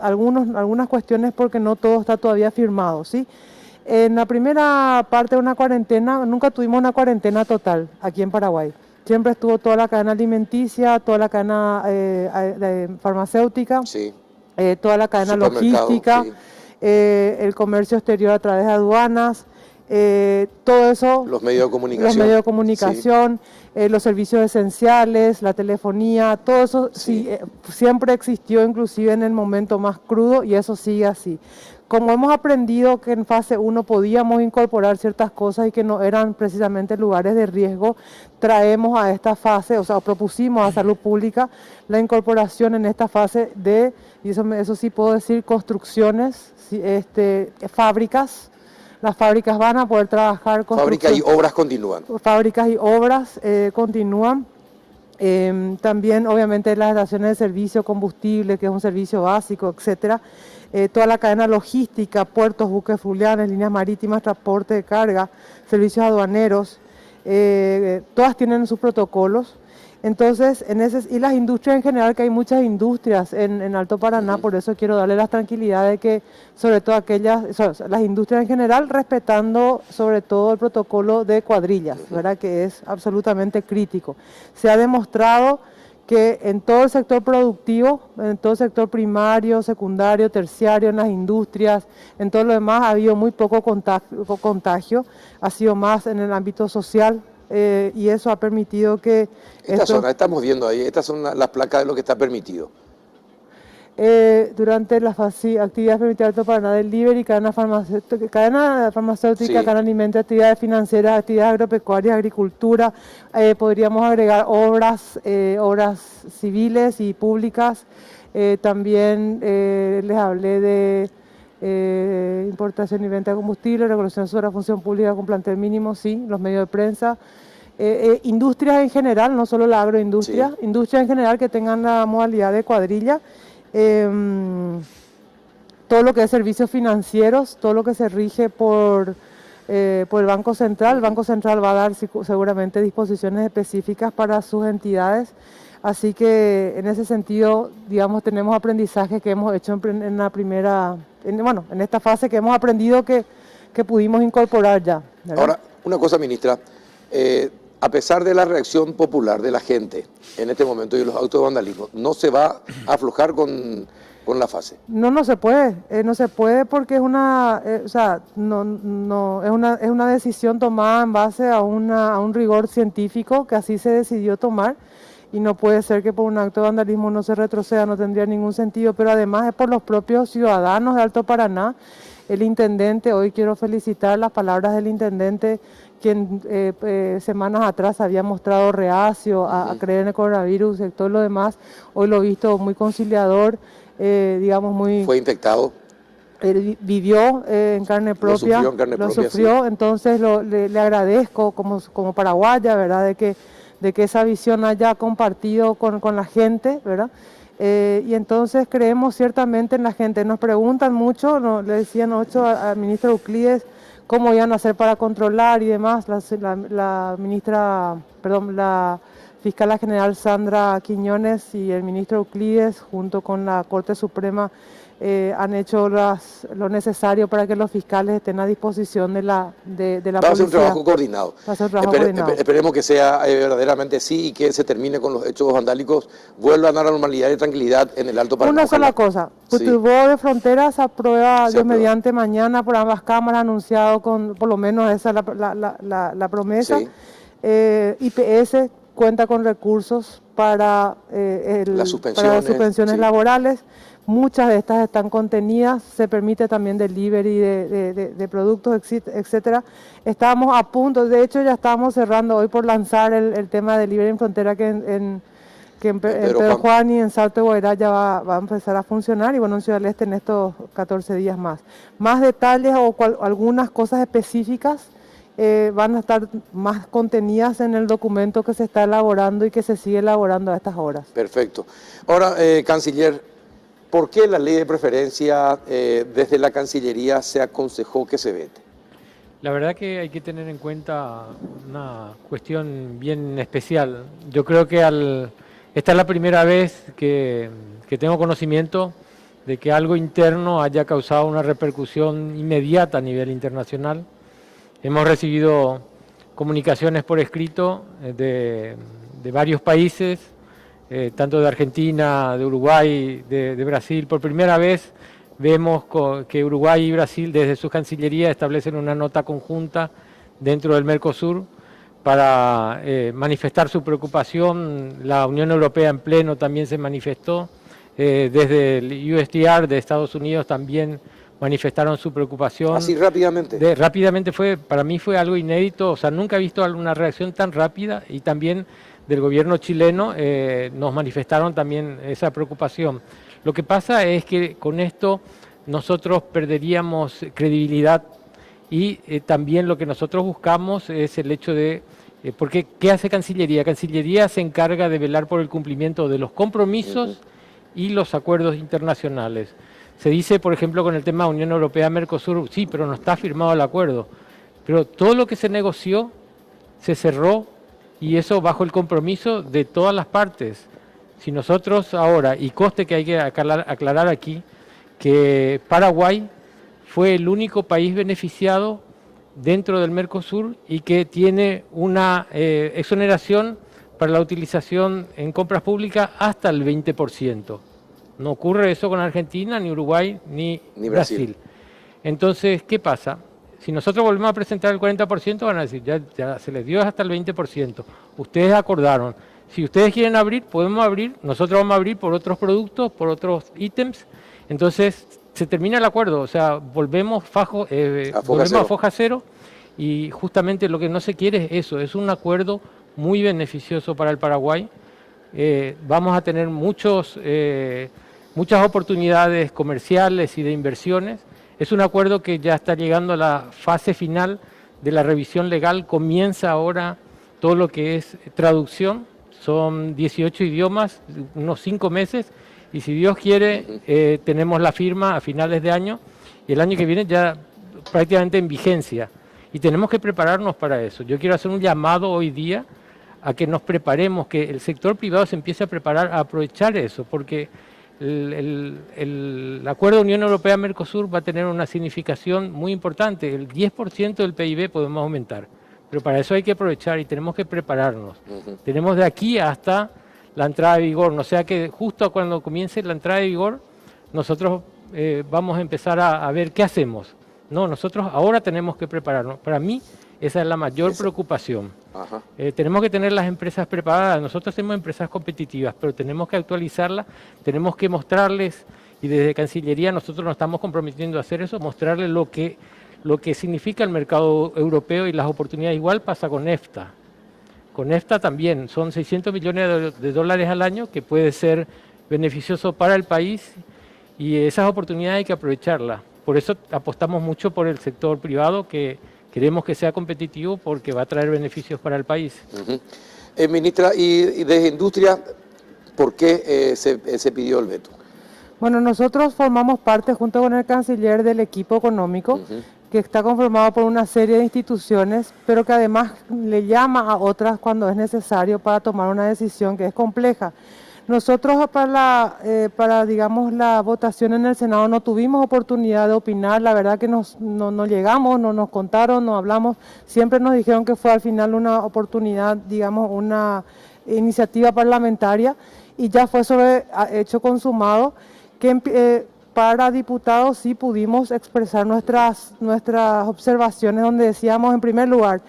algunas cuestiones porque no todo está todavía firmado, ¿sí? En la primera parte de una cuarentena, nunca tuvimos una cuarentena total aquí en Paraguay. Siempre estuvo toda la cadena alimenticia, toda la cadena farmacéutica, sí. Toda la cadena logística, sí. El comercio exterior a través de aduanas, todo eso. Los medios de comunicación. Los medios de comunicación, sí. Los servicios esenciales, la telefonía, todo eso sí. Siempre existió, inclusive en el momento más crudo, y eso sigue así. Como hemos aprendido que en fase 1 podíamos incorporar ciertas cosas y que no eran precisamente lugares de riesgo, traemos a esta fase, propusimos a Salud Pública la incorporación en esta fase de, y eso sí puedo decir, construcciones, fábricas. Las fábricas van a poder trabajar. Fábricas y obras continúan. Fábricas y obras continúan. También, obviamente, las estaciones de servicio, combustible, que es un servicio básico, etcétera. Toda la cadena logística, puertos, buques fluviales, líneas marítimas, transporte de carga, servicios aduaneros, todas tienen sus protocolos. Entonces, y las industrias en general, que hay muchas industrias en Alto Paraná, por eso quiero darle la tranquilidad de que, sobre todo las industrias en general, respetando sobre todo el protocolo de cuadrillas, ¿verdad? Que es absolutamente crítico. Se ha demostrado que en todo el sector productivo, en todo el sector primario, secundario, terciario, en las industrias, en todo lo demás ha habido muy poco contagio, ha sido más en el ámbito social, y eso ha permitido que... Esta zona, estamos viendo ahí, estas son las placas de lo que está permitido. Durante las actividades permitidas Alto Paraná, delivery, cadena farmacéutica, cadena alimento, actividades financieras, actividades agropecuarias, agricultura, podríamos agregar obras civiles y públicas. También les hablé de importación y venta de combustible, regulación sobre la función pública con plantel mínimo, sí, los medios de prensa. Industrias en general, no solo la agroindustria, industrias en general que tengan la modalidad de cuadrilla. Todo lo que es servicios financieros, todo lo que se rige por el Banco Central. El Banco Central va a dar seguramente disposiciones específicas para sus entidades. Así que en ese sentido, digamos, tenemos aprendizaje que hemos hecho en esta fase que hemos aprendido que pudimos incorporar ya, ¿verdad? Ahora, una cosa, ministra, a pesar de la reacción popular de la gente en este momento y los actos de vandalismo, ¿no se va a aflojar con la fase? No se puede, porque es una decisión tomada en base a un rigor científico que así se decidió tomar, y no puede ser que por un acto de vandalismo no se retroceda, no tendría ningún sentido, pero además es por los propios ciudadanos de Alto Paraná. El intendente, hoy quiero felicitar las palabras del intendente, quien semanas atrás había mostrado reacio a creer en el coronavirus y todo lo demás. Hoy lo he visto muy conciliador, digamos muy... ¿Fue infectado? Él vivió en carne propia, lo sufrió, sí. Entonces le agradezco como paraguaya, ¿verdad? De que esa visión haya compartido con la gente, ¿verdad? Y entonces creemos ciertamente en la gente. Nos preguntan mucho, le decían mucho al ministro Euclides cómo iban a hacer para controlar y demás. La fiscal general Sandra Quiñones y el ministro Euclides, junto con la Corte Suprema, han hecho lo necesario para que los fiscales estén a disposición de la policía. Va a ser un trabajo coordinado. Va a ser un trabajo coordinado. Esperemos que sea verdaderamente así y que se termine con los hechos vandálicos, vuelvan a la normalidad y tranquilidad en el Alto Paraná. Una sola cosa, Puturbó de Fronteras aprueba Dios mediante mañana por ambas cámaras, anunciado por lo menos esa es la promesa. Sí. IPS cuenta con recursos para las suspensiones laborales. Muchas de estas están contenidas, se permite también delivery de productos, etcétera. Estábamos a punto, de hecho ya estábamos cerrando hoy por lanzar el tema de delivery en frontera que en Pedro Juan y en Salto de Guairá ya va a empezar a funcionar, y bueno, en Ciudad del Este en estos 14 días más. Más detalles o algunas cosas específicas van a estar más contenidas en el documento que se está elaborando y que se sigue elaborando a estas horas. Perfecto. Ahora, canciller, ¿por qué la ley de preferencia desde la Cancillería se aconsejó que se vete? La verdad que hay que tener en cuenta una cuestión bien especial. Yo creo que esta es la primera vez que tengo conocimiento de que algo interno haya causado una repercusión inmediata a nivel internacional. Hemos recibido comunicaciones por escrito de varios países, tanto de Argentina, de Uruguay, de Brasil. Por primera vez vemos que Uruguay y Brasil desde sus cancillerías establecen una nota conjunta dentro del Mercosur para manifestar su preocupación. La Unión Europea en pleno también se manifestó. Desde el USTR de Estados Unidos también manifestaron su preocupación. ¿Así rápidamente? Rápidamente para mí fue algo inédito, o sea, nunca he visto alguna reacción tan rápida, y también del gobierno chileno nos manifestaron también esa preocupación. Lo que pasa es que con esto nosotros perderíamos credibilidad, y también lo que nosotros buscamos es el hecho de Porque, ¿qué hace Cancillería? Cancillería se encarga de velar por el cumplimiento de los compromisos y los acuerdos internacionales. Se dice, por ejemplo, con el tema Unión Europea-Mercosur, sí, pero no está firmado el acuerdo. Pero todo lo que se negoció se cerró, y eso bajo el compromiso de todas las partes. Si nosotros ahora, y conste que hay que aclarar aquí, que Paraguay fue el único país beneficiado dentro del Mercosur y que tiene una exoneración para la utilización en compras públicas hasta el 20%. No ocurre eso con Argentina, ni Uruguay, ni Brasil. Entonces, ¿qué pasa? Si nosotros volvemos a presentar el 40%, van a decir, ya se les dio hasta el 20%. Ustedes acordaron. Si ustedes quieren abrir, podemos abrir. Nosotros vamos a abrir por otros productos, por otros ítems. Entonces, se termina el acuerdo. O sea, volvemos a foja cero. Y justamente lo que no se quiere es eso. Es un acuerdo muy beneficioso para el Paraguay. Vamos a tener muchas oportunidades comerciales y de inversiones. Es un acuerdo que ya está llegando a la fase final de la revisión legal. Comienza ahora todo lo que es traducción. Son 18 idiomas, unos 5 meses. Y si Dios quiere, tenemos la firma a finales de año. Y el año que viene ya prácticamente en vigencia. Y tenemos que prepararnos para eso. Yo quiero hacer un llamado hoy día a que nos preparemos, que el sector privado se empiece a preparar, a aprovechar eso, porque el acuerdo Unión Europea-Mercosur va a tener una significación muy importante. El 10% del PIB podemos aumentar, pero para eso hay que aprovechar y tenemos que prepararnos. Tenemos de aquí hasta la entrada de vigor, no sea que justo cuando comience la entrada de vigor, nosotros vamos a empezar a ver qué hacemos. No, nosotros ahora tenemos que prepararnos. Para mí, esa es la mayor preocupación. Tenemos que tener las empresas preparadas. Nosotros tenemos empresas competitivas, pero tenemos que actualizarlas, tenemos que mostrarles, y desde Cancillería nosotros nos estamos comprometiendo a hacer eso, mostrarles lo que significa el mercado europeo y las oportunidades. Igual pasa con EFTA. Con EFTA también son 600 millones de dólares al año, que puede ser beneficioso para el país, y esas oportunidades hay que aprovecharlas. Por eso apostamos mucho por el sector privado, que queremos que sea competitivo porque va a traer beneficios para el país. Ministra, y desde Industria, ¿por qué se pidió el veto? Bueno, nosotros formamos parte junto con el canciller del equipo económico, que está conformado por una serie de instituciones, pero que además le llama a otras cuando es necesario para tomar una decisión que es compleja. Nosotros para digamos, la votación en el Senado no tuvimos oportunidad de opinar, la verdad que no llegamos, no nos contaron, no hablamos, siempre nos dijeron que fue al final una oportunidad, digamos, una iniciativa parlamentaria, y ya fue sobre hecho consumado, que para diputados sí pudimos expresar nuestras observaciones, donde decíamos en primer lugar,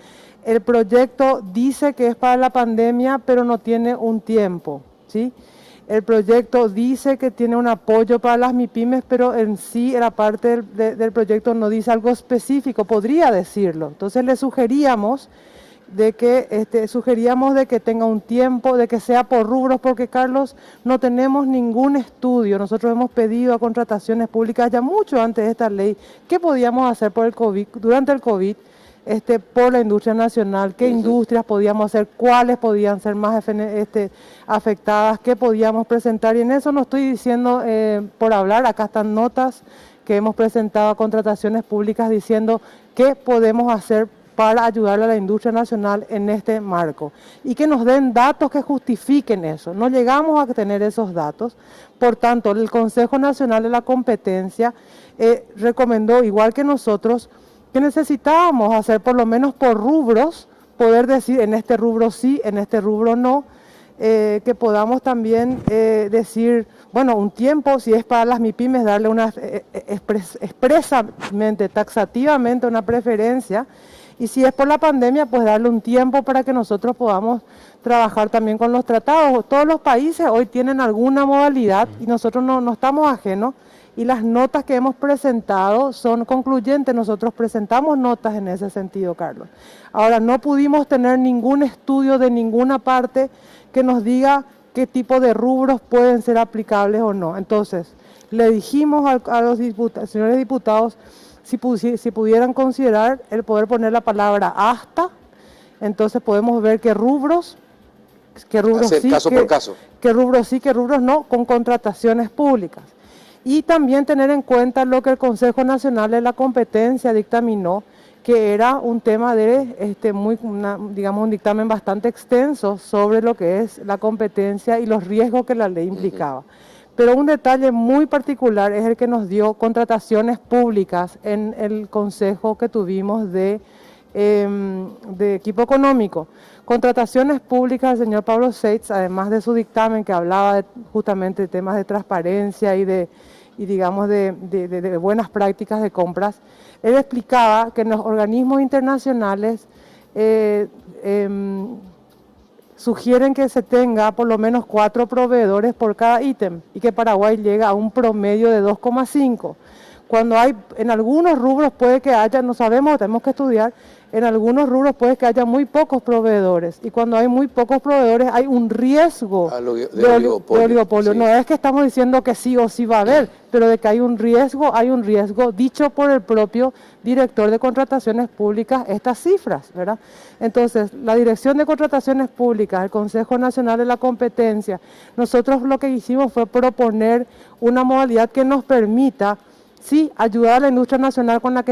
el proyecto dice que es para la pandemia, pero no tiene un tiempo. ¿Sí? El proyecto dice que tiene un apoyo para las MIPYMES, pero en sí la parte del proyecto no dice algo específico, podría decirlo. Entonces le sugeríamos de que tenga un tiempo, de que sea por rubros, porque Carlos, no tenemos ningún estudio. Nosotros hemos pedido a contrataciones públicas ya mucho antes de esta ley qué podíamos hacer por el COVID, durante el COVID, por la industria nacional, qué industrias podíamos hacer, cuáles podían ser más afectadas, qué podíamos presentar. Y en eso no estoy diciendo por hablar, acá están notas que hemos presentado a contrataciones públicas diciendo qué podemos hacer para ayudar a la industria nacional en este marco. Y que nos den datos que justifiquen eso. No llegamos a tener esos datos. Por tanto, el Consejo Nacional de la Competencia recomendó, igual que nosotros, que necesitábamos hacer por lo menos por rubros, poder decir en este rubro sí, en este rubro no, que podamos también decir, bueno, un tiempo, si es para las MIPYMES, darle expresamente, taxativamente una preferencia, y si es por la pandemia, pues darle un tiempo para que nosotros podamos trabajar también con los tratados. Todos los países hoy tienen alguna modalidad y nosotros no estamos ajenos. Y las notas que hemos presentado son concluyentes. Nosotros presentamos notas en ese sentido, Carlos. Ahora, no pudimos tener ningún estudio de ninguna parte que nos diga qué tipo de rubros pueden ser aplicables o no. Entonces, le dijimos a los señores diputados si pudieran considerar el poder poner la palabra hasta Entonces podemos ver qué rubros sí, caso por caso. Qué rubros sí, qué rubros no, con contrataciones públicas. Y también tener en cuenta lo que el Consejo Nacional de la Competencia dictaminó, que era un tema de digamos, un dictamen bastante extenso sobre lo que es la competencia y los riesgos que la ley implicaba. Pero un detalle muy particular es el que nos dio contrataciones públicas en el consejo que tuvimos de equipo económico. Contrataciones públicas del señor Pablo Seitz, además de su dictamen que hablaba justamente de temas de transparencia y digamos de buenas prácticas de compras, él explicaba que en los organismos internacionales sugieren que se tenga por lo menos 4 proveedores por cada ítem y que Paraguay llega a un promedio de 2,5. Cuando hay, en algunos rubros puede que haya, no sabemos, tenemos que estudiar, en algunos rubros puede que haya muy pocos proveedores y cuando hay muy pocos proveedores hay un riesgo de oligopolio. Sí. No es que estamos diciendo que sí o sí va a haber, pero de que hay un riesgo dicho por el propio director de contrataciones públicas estas cifras, ¿verdad? Entonces, la Dirección de Contrataciones Públicas, el Consejo Nacional de la Competencia, nosotros lo que hicimos fue proponer una modalidad que nos permita, sí, ayudar a la industria nacional con la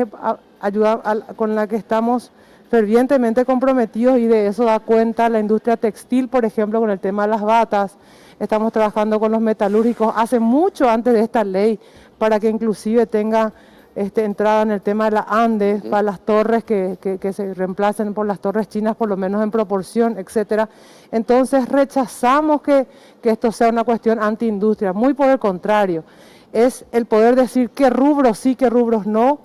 que estamos fervientemente comprometidos y de eso da cuenta la industria textil, por ejemplo, con el tema de las batas. Estamos trabajando con los metalúrgicos hace mucho antes de esta ley para que inclusive tenga entrada en el tema de la Andes, para las torres que se reemplacen por las torres chinas, por lo menos en proporción, etcétera. Entonces rechazamos que esto sea una cuestión antiindustria, muy por el contrario. Es el poder decir qué rubros sí, qué rubros no.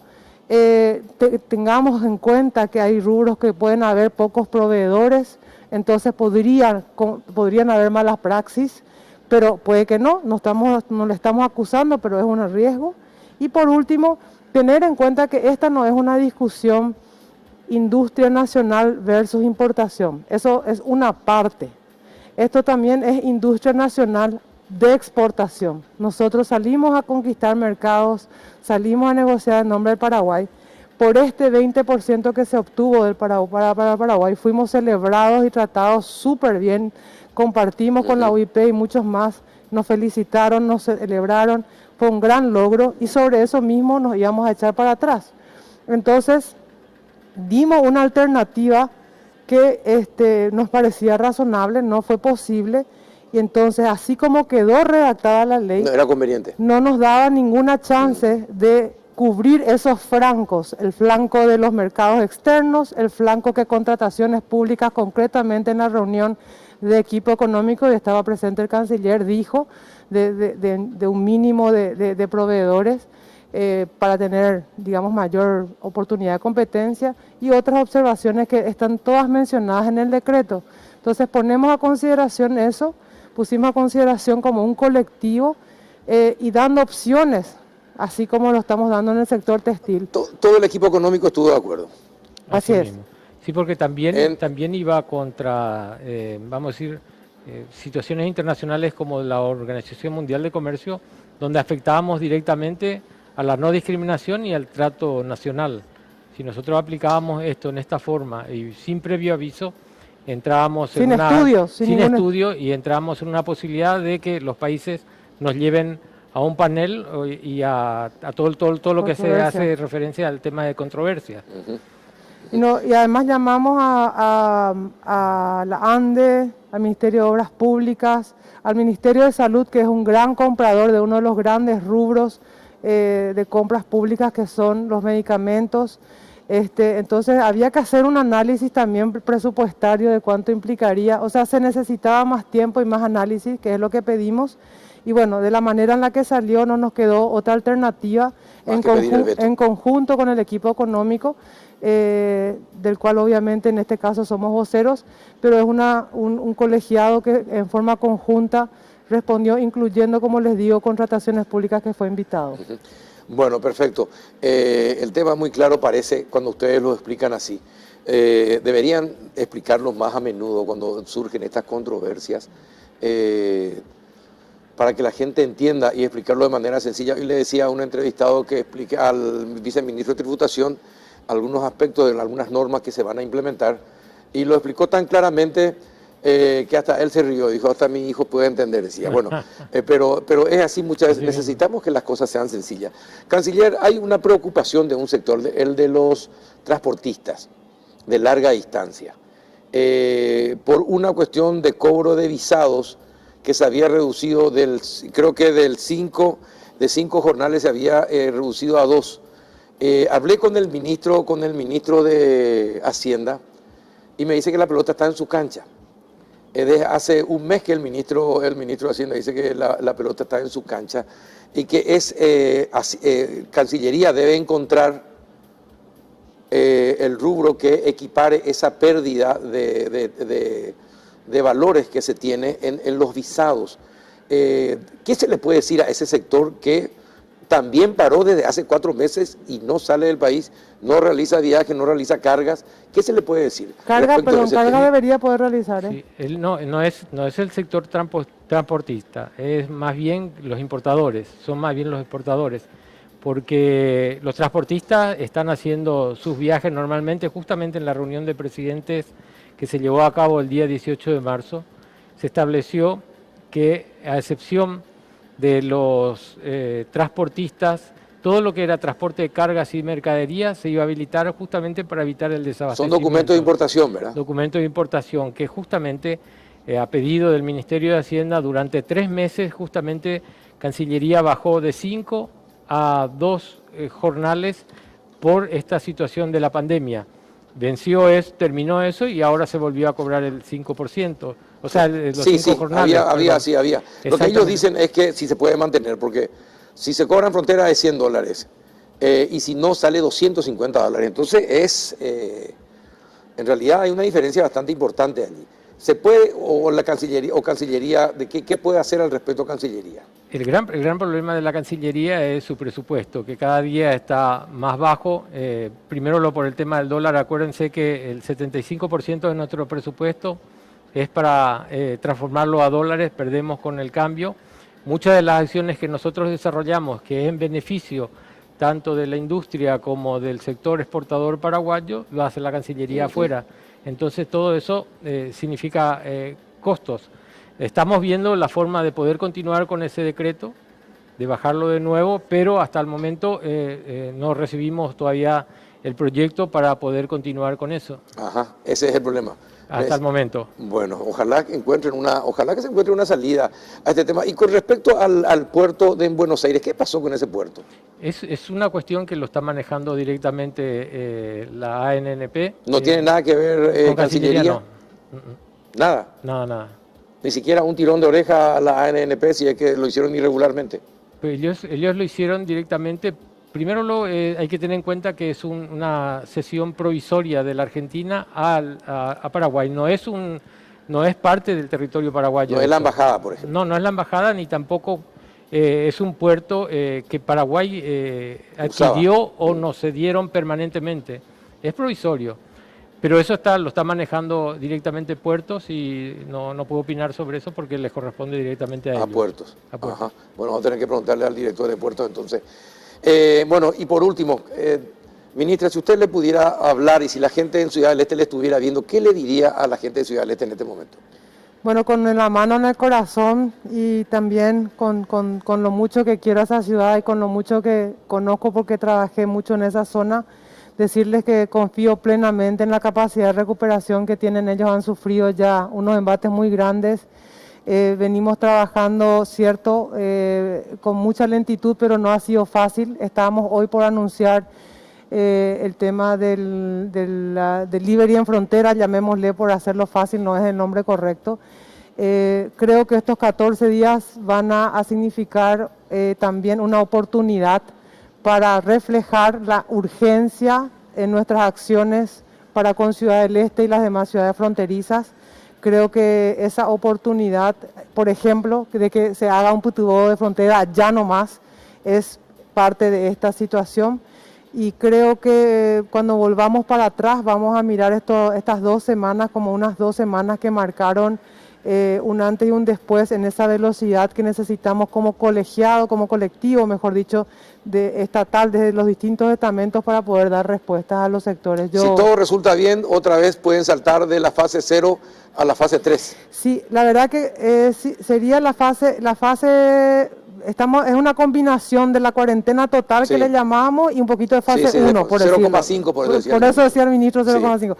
Tengamos en cuenta que hay rubros que pueden haber pocos proveedores, entonces podrían haber malas praxis, pero puede que no le estamos acusando, pero es un riesgo. Y por último, tener en cuenta que esta no es una discusión industria nacional versus importación, eso es una parte. Esto también es industria nacional de exportación. Nosotros salimos a conquistar mercados, salimos a negociar en nombre del Paraguay. Por este 20% que se obtuvo para Paraguay, fuimos celebrados y tratados súper bien. Compartimos con la UIP y muchos más. Nos felicitaron, nos celebraron. Fue un gran logro y sobre eso mismo nos íbamos a echar para atrás. Entonces, dimos una alternativa que nos parecía razonable, no fue posible. Y entonces, así como quedó redactada la ley, no era conveniente. No nos daba ninguna chance de cubrir esos flancos, el flanco de los mercados externos, el flanco que contrataciones públicas, concretamente en la reunión de equipo económico, y estaba presente el canciller, dijo de un mínimo de proveedores para tener, digamos, mayor oportunidad de competencia, y otras observaciones que están todas mencionadas en el decreto. Entonces ponemos a consideración eso, pusimos a consideración como un colectivo y dando opciones, así como lo estamos dando en el sector textil. Todo el equipo económico estuvo de acuerdo. Así es. Mismo. Sí, porque también iba contra, vamos a decir, situaciones internacionales como la Organización Mundial de Comercio, donde afectábamos directamente a la no discriminación y al trato nacional. Si nosotros aplicábamos esto en esta forma y sin previo aviso, entrábamos sin estudio y entramos en una posibilidad de que los países nos lleven a un panel y a todo lo que se hace referencia al tema de controversia. Y además llamamos a la ANDE, al Ministerio de Obras Públicas, al Ministerio de Salud, que es un gran comprador de uno de los grandes rubros de compras públicas, que son los medicamentos. Entonces había que hacer un análisis también presupuestario de cuánto implicaría, o sea, se necesitaba más tiempo y más análisis, que es lo que pedimos, y bueno, de la manera en la que salió no nos quedó otra alternativa en conjunto con el equipo económico, del cual obviamente en este caso somos voceros, pero es un colegiado que en forma conjunta respondió, incluyendo, como les digo, contrataciones públicas, que fue invitado. Bueno, perfecto. El tema muy claro parece cuando ustedes lo explican así. Deberían explicarlo más a menudo cuando surgen estas controversias, para que la gente entienda y explicarlo de manera sencilla. Y le decía a un entrevistado que explique al viceministro de Tributación algunos aspectos de algunas normas que se van a implementar Y lo explicó tan claramente que hasta él se rió, dijo, hasta mi hijo puede entender, decía. Bueno, pero es así muchas veces, necesitamos que las cosas sean sencillas. Canciller, hay una preocupación de un sector, el de los transportistas de larga distancia, por una cuestión de cobro de visados que se había reducido creo que de 5 jornales se había reducido a 2. Hablé con el ministro de Hacienda y me dice que la pelota está en su cancha. Desde hace un mes que el ministro de Hacienda dice que la pelota está en su cancha y que Cancillería debe encontrar el rubro que equipare esa pérdida de valores que se tiene en los visados. ¿Qué se le puede decir a ese sector que también paró desde hace 4 meses y no sale del país, no realiza viajes, no realiza cargas? ¿Qué se le puede decir? Carga debería poder realizar. Sí, no es el sector transportista, es más bien los importadores, son más bien los exportadores, porque los transportistas están haciendo sus viajes normalmente, justamente en la reunión de presidentes que se llevó a cabo el día 18 de marzo, se estableció que, a excepción de los transportistas, todo lo que era transporte de cargas y mercaderías se iba a habilitar justamente para evitar el desabastecimiento. Son documentos de importación, ¿verdad? Documentos de importación que justamente a pedido del Ministerio de Hacienda durante 3 meses justamente Cancillería bajó de 5 a 2 jornales por esta situación de la pandemia. Terminó eso y ahora se volvió a cobrar el 5%. O sea, los 5 jornales. Había. Lo que ellos dicen es que si se puede mantener, porque si se cobra en frontera es $100 y si no sale $250. Entonces en realidad hay una diferencia bastante importante allí. ¿Se puede, o la Cancillería, qué puede hacer al respecto Cancillería? El gran problema de la Cancillería es su presupuesto, que cada día está más bajo. Primero por el tema del dólar, acuérdense que el 75% de nuestro presupuesto es para transformarlo a dólares, perdemos con el cambio. Muchas de las acciones que nosotros desarrollamos, que es en beneficio tanto de la industria como del sector exportador paraguayo, lo hace la Cancillería afuera. Entonces todo eso significa costos. Estamos viendo la forma de poder continuar con ese decreto, de bajarlo de nuevo, pero hasta el momento no recibimos todavía el proyecto para poder continuar con eso. Ajá, ese es el problema. Hasta el momento. Bueno, ojalá que se encuentre una salida a este tema. Y con respecto al puerto de Buenos Aires, ¿qué pasó con ese puerto? Es una cuestión que lo está manejando directamente la ANNP. ¿No tiene nada que ver con Cancillería? No. ¿Nada? Nada. Ni siquiera un tirón de oreja a la ANNP si es que lo hicieron irregularmente. Pues ellos lo hicieron directamente. Primero hay que tener en cuenta que es una cesión provisoria de la Argentina a Paraguay. No es parte del territorio paraguayo. No es la embajada, por ejemplo. No es la embajada ni tampoco es un puerto que Paraguay adquirió o nos cedieron permanentemente. Es provisorio. Pero eso lo está manejando directamente Puertos y no puedo opinar sobre eso porque les corresponde directamente a ellos. A Puertos. Ajá. Bueno, vamos a tener que preguntarle al director de Puertos entonces. Bueno, y por último, ministra, si usted le pudiera hablar y si la gente en Ciudad del Este le estuviera viendo, ¿qué le diría a la gente de Ciudad del Este en este momento? Bueno, con la mano en el corazón y también con lo mucho que quiero a esa ciudad y con lo mucho que conozco porque trabajé mucho en esa zona, decirles que confío plenamente en la capacidad de recuperación que tienen ellos. Han sufrido ya unos embates muy grandes. Venimos trabajando, cierto, con mucha lentitud, pero no ha sido fácil. Estábamos hoy por anunciar el tema del delivery en frontera, llamémosle por hacerlo fácil, no es el nombre correcto. Creo que estos 14 días van a significar también una oportunidad para reflejar la urgencia en nuestras acciones para con Ciudad del Este y las demás ciudades fronterizas. Creo que esa oportunidad, por ejemplo, de que se haga un putubo de frontera ya no más, es parte de esta situación. Y creo que cuando volvamos para atrás vamos a mirar estas 2 semanas como unas 2 semanas que marcaron un antes y un después en esa velocidad que necesitamos como colegiado, como colectivo, mejor dicho, estatal, desde los distintos estamentos para poder dar respuestas a los sectores. Si todo resulta bien, otra vez pueden saltar de la fase 0 a la fase 3. Sí, la verdad que sería la fase es una combinación de la cuarentena total que le llamamos y un poquito de fase 1, por 0,5 por eso decía el ministro 0,5.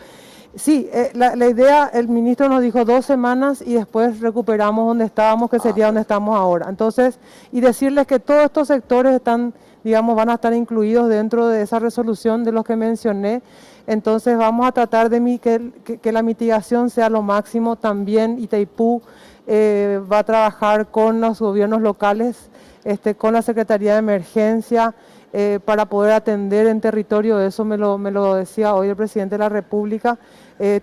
Sí, la idea, el ministro nos dijo 2 semanas y después recuperamos donde estábamos, que sería donde estamos ahora. Entonces, y decirles que todos estos sectores están, digamos, van a estar incluidos dentro de esa resolución de los que mencioné. Entonces vamos a tratar de que la mitigación sea lo máximo. También Itaipú va a trabajar con los gobiernos locales, con la Secretaría de Emergencia, para poder atender en territorio. Eso me lo decía hoy el presidente de la República.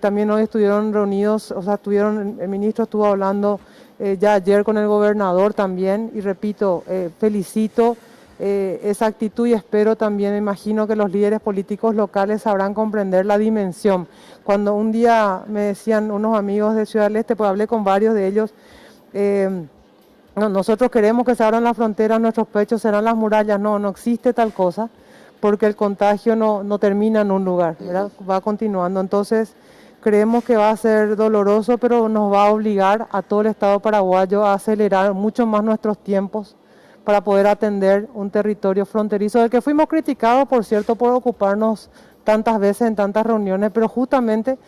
También hoy estuvieron reunidos, o sea, el ministro estuvo hablando ya ayer con el gobernador también, y repito, felicito esa actitud y espero también, me imagino que los líderes políticos locales sabrán comprender la dimensión. Cuando un día me decían unos amigos de Ciudad del Este, pues hablé con varios de ellos, nosotros queremos que se abran las fronteras, nuestros pechos serán las murallas. No existe tal cosa, porque el contagio no termina en un lugar, ¿verdad? Va continuando. Entonces, creemos que va a ser doloroso, pero nos va a obligar a todo el Estado paraguayo a acelerar mucho más nuestros tiempos para poder atender un territorio fronterizo, del que fuimos criticados, por cierto, por ocuparnos tantas veces en tantas reuniones, pero justamente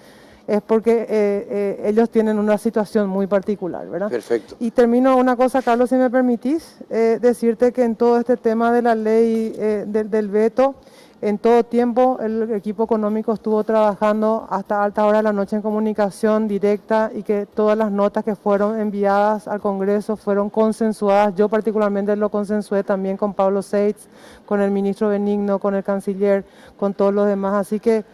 es porque ellos tienen una situación muy particular, ¿verdad? Perfecto. Y termino una cosa, Carlos, si me permitís, decirte que en todo este tema de la ley del veto, en todo tiempo el equipo económico estuvo trabajando hasta altas horas de la noche en comunicación directa, y que todas las notas que fueron enviadas al Congreso fueron consensuadas. Yo particularmente lo consensué también con Pablo Seitz, con el ministro Benigno, con el canciller, con todos los demás. Así que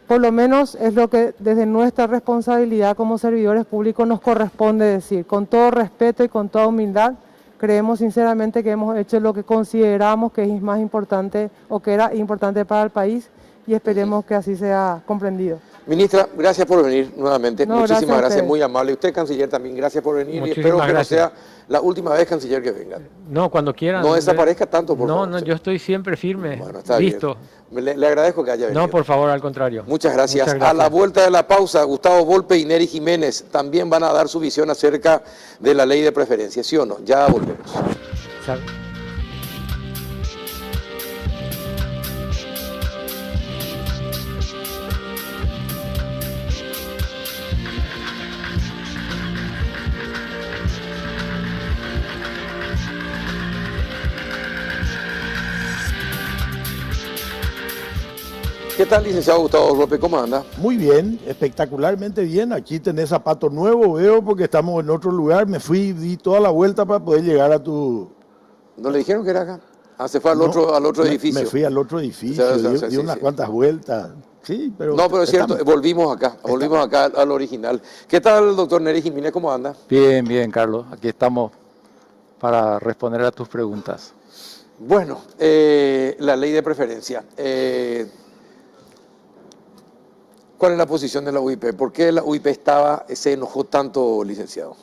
por lo menos es lo que desde nuestra responsabilidad como servidores públicos nos corresponde decir. Con todo respeto y con toda humildad, creemos sinceramente que hemos hecho lo que consideramos que es más importante o que era importante para el país, y esperemos que así sea comprendido. Ministra, gracias por venir nuevamente. Muchísimas gracias, muy amable. Y usted, canciller, también gracias por venir. Muchísimas y espero que gracias. no sea la última vez, canciller, que venga. No, cuando quieran. No desaparezca tanto, por favor. No, yo estoy siempre firme, Bueno, está listo. bien. Le agradezco que haya venido. No, por favor, al contrario. Muchas gracias. Muchas gracias. A la vuelta de la pausa, Gustavo Volpe y Neri Jiménez también van a dar su visión acerca de la ley de preferencia, ¿sí o no? Ya volvemos. Chao. ¿Qué tal, licenciado Gustavo Volpe? ¿Cómo anda? Muy bien, espectacularmente bien. Aquí tenés zapatos nuevos, veo, porque estamos en otro lugar. Me fui, di toda la vuelta para poder llegar a tu... ¿No le dijeron que era acá? Ah, se fue al otro edificio. Me fui al otro edificio, di unas cuantas vueltas. Sí, pero... No, pero es cierto, volvimos acá al original. ¿Qué tal, doctor Neri Jiménez? ¿Cómo anda? Bien, bien, Carlos. Aquí estamos para responder a tus preguntas. Bueno, la ley de preferencia. ¿Cuál es la posición de la UIP? ¿Por qué la UIP se enojó tanto, licenciado?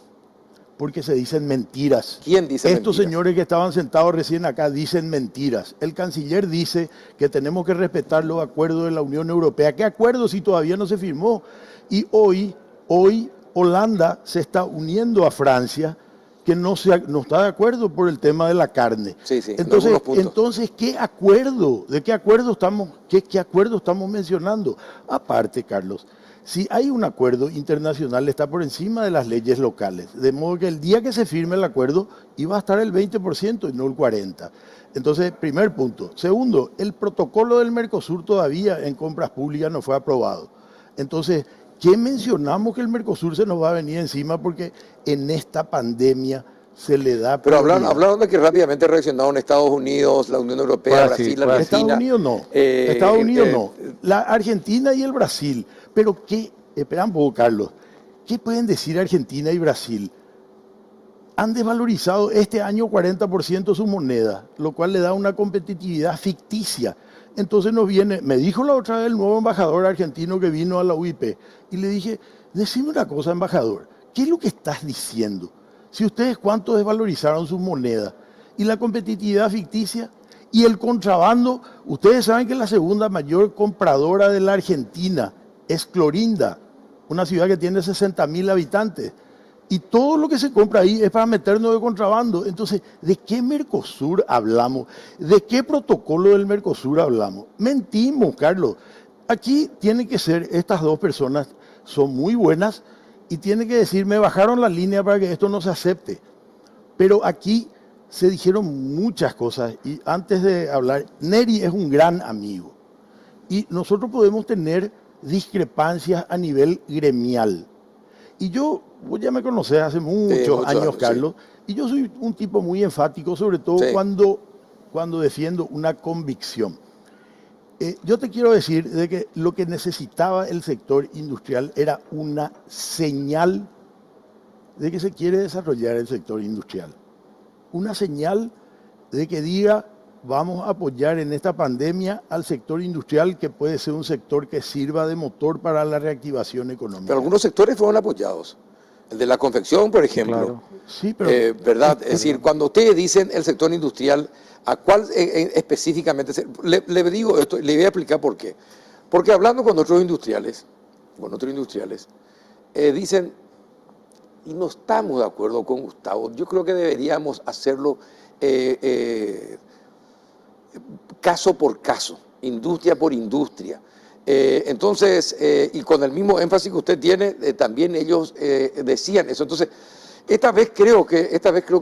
Porque se dicen mentiras. ¿Quién dice mentiras? Estos señores que estaban sentados recién acá dicen mentiras. El canciller dice que tenemos que respetar los acuerdos de la Unión Europea. ¿Qué acuerdo si todavía no se firmó? Y hoy Holanda se está uniendo a Francia, que no está de acuerdo por el tema de la carne. Sí, en entonces, ¿qué acuerdo? ¿De qué acuerdo qué acuerdo estamos mencionando? Aparte, Carlos, si hay un acuerdo internacional, está por encima de las leyes locales. De modo que el día que se firme el acuerdo, iba a estar el 20% y no el 40%. Entonces, primer punto. Segundo, el protocolo del Mercosur todavía en compras públicas no fue aprobado. Entonces, ¿qué mencionamos que el Mercosur se nos va a venir encima? Porque en esta pandemia se le da... Pero hablaron de que rápidamente reaccionaron Estados Unidos, la Unión Europea, Brasil, Argentina. Estados Unidos no. Estados Unidos no. La Argentina y el Brasil. Pero ¿qué? Espera un poco, Carlos. ¿Qué pueden decir Argentina y Brasil? Han desvalorizado este año 40% su moneda, lo cual le da una competitividad ficticia. Entonces me dijo la otra vez el nuevo embajador argentino que vino a la UIP, y le dije, decime una cosa, embajador, ¿qué es lo que estás diciendo? Si ustedes cuánto desvalorizaron sus monedas y la competitividad ficticia y el contrabando, ustedes saben que la segunda mayor compradora de la Argentina es Clorinda, una ciudad que tiene 60.000 habitantes. Y todo lo que se compra ahí es para meternos de contrabando. Entonces, ¿de qué Mercosur hablamos? ¿De qué protocolo del Mercosur hablamos? Mentimos, Carlos. Aquí tienen que ser, estas dos personas son muy buenas y tienen que decir, me bajaron la línea para que esto no se acepte. Pero aquí se dijeron muchas cosas y antes de hablar, Neri es un gran amigo y nosotros podemos tener discrepancias a nivel gremial. Y vos ya me conocés hace muchos años, Carlos, sí. Y yo soy un tipo muy enfático, sobre todo cuando defiendo una convicción. Yo te quiero decir de que lo que necesitaba el sector industrial era una señal de que se quiere desarrollar el sector industrial. Una señal de que diga, vamos a apoyar en esta pandemia al sector industrial, que puede ser un sector que sirva de motor para la reactivación económica. Pero algunos sectores fueron apoyados. El de la confección, por ejemplo. Claro. Sí, pero, ¿verdad? Es decir, cuando ustedes dicen el sector industrial, ¿a cuál específicamente? Le digo esto, le voy a explicar por qué. Porque hablando con otros industriales, dicen, y no estamos de acuerdo con Gustavo, yo creo que deberíamos hacerlo caso por caso, industria por industria. Entonces, y con el mismo énfasis que usted tiene, también ellos decían eso. Entonces, esta vez creo que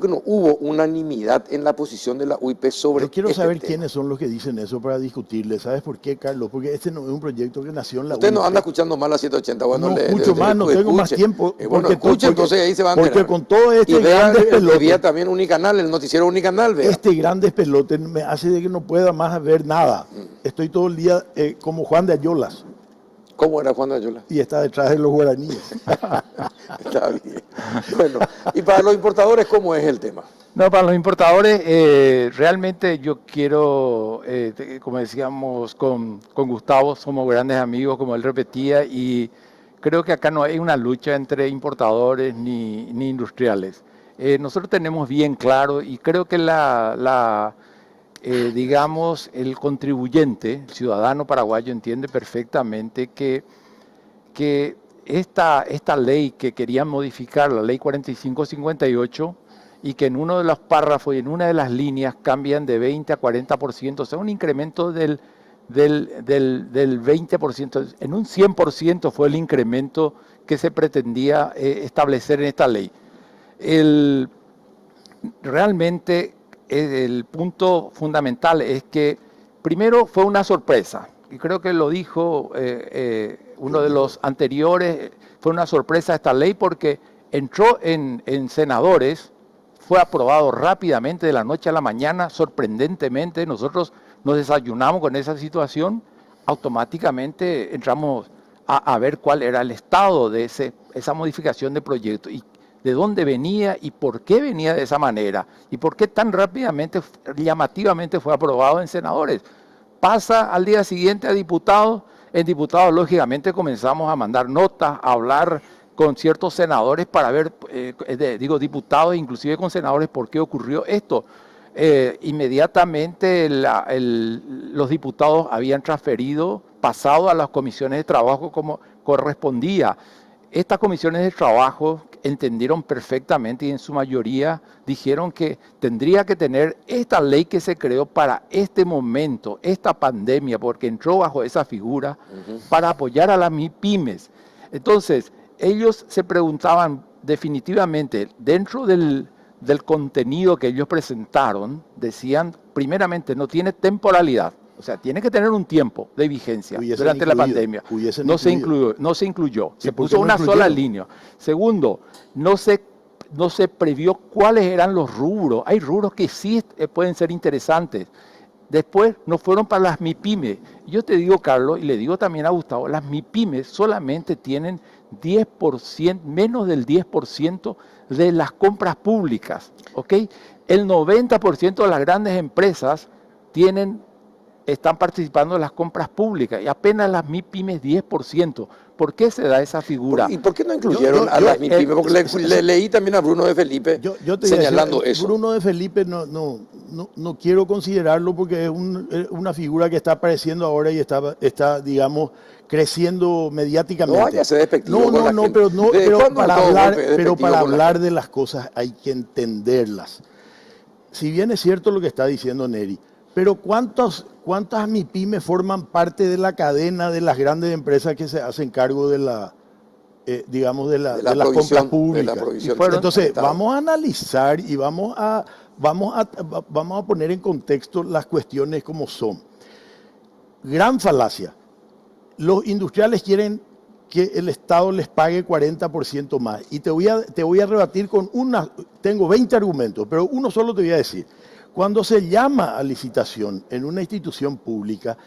no hubo unanimidad en la posición de la UIP sobre. Yo quiero saber tema. Quiénes son los que dicen eso para discutirle. ¿Sabes por qué, Carlos? Porque este no es un proyecto que nació en la Usted UIP. no anda escuchando más la 180. Bueno, no escucho más, no tengo más tiempo. Bueno, escuche, entonces ahí se van a Porque enterar. con todo este gran despelote, había también Unicanal, el noticiero Unicanal, vea. Este gran despelote me hace de que no pueda más ver nada. Estoy todo el día como Juan de Ayolas. ¿Cómo era Juan de Ayola? Y está detrás de los guaraníes. Está bien. Bueno, y para los importadores, ¿cómo es el tema? No, para los importadores, realmente yo quiero, como decíamos con Gustavo, somos grandes amigos, como él repetía, y creo que acá no hay una lucha entre importadores ni industriales. Nosotros tenemos bien claro, y creo que digamos, el contribuyente, el ciudadano paraguayo entiende perfectamente que esta ley que querían modificar, la ley 4558, y que en uno de los párrafos y en una de las líneas cambian de 20 a 40%, o sea, un incremento del 20%, en un 100% fue el incremento que se pretendía establecer en esta ley. Realmente el punto fundamental es que primero fue una sorpresa, y creo que lo dijo uno de los anteriores, fue una sorpresa esta ley porque entró en senadores, fue aprobado rápidamente de la noche a la mañana, sorprendentemente. Nosotros nos desayunamos con esa situación, automáticamente entramos a ver cuál era el estado de esa modificación de proyecto y de dónde venía y por qué venía de esa manera y por qué tan rápidamente, llamativamente fue aprobado en senadores. Pasa al día siguiente a diputados, en diputados lógicamente comenzamos a mandar notas, a hablar con ciertos senadores para ver, diputados, inclusive con senadores, por qué ocurrió esto. Inmediatamente los diputados habían pasado a las comisiones de trabajo como correspondía. Estas comisiones de trabajo entendieron perfectamente y en su mayoría dijeron que tendría que tener esta ley que se creó para este momento, esta pandemia, porque entró bajo esa figura para apoyar a las MIPYMES. Entonces, ellos se preguntaban definitivamente, dentro del contenido que ellos presentaron, decían, primeramente, no tiene temporalidad. O sea, tiene que tener un tiempo de vigencia durante la pandemia. No se incluyó. Se puso una sola línea. Segundo, no se previó cuáles eran los rubros. Hay rubros que sí pueden ser interesantes. Después no fueron para las MIPYMES. Yo te digo, Carlos, y le digo también a Gustavo, las MIPYMES solamente tienen 10%, menos del 10% de las compras públicas. ¿Ok? El 90% de las grandes empresas están participando en las compras públicas y apenas las MIPYMES 10%. ¿Por qué se da esa figura? ¿Y por qué no incluyeron a las MIPYME? Porque le leí también a Bruno de Felipe señalando eso. Bruno de Felipe no quiero considerarlo porque es una figura que está apareciendo ahora y está digamos, creciendo mediáticamente. No, ya se despectivo pero para hablar de las cosas hay que entenderlas. Si bien es cierto lo que está diciendo Neri, pero ¿cuántas MIPYME forman parte de la cadena de las grandes empresas que se hacen cargo de las compras públicas? Entonces, vamos a analizar y vamos a poner en contexto las cuestiones como son. Gran falacia. Los industriales quieren que el Estado les pague 40% más. Y te voy a rebatir con tengo 20 argumentos, pero uno solo te voy a decir. Cuando se llama a licitación en una institución pública,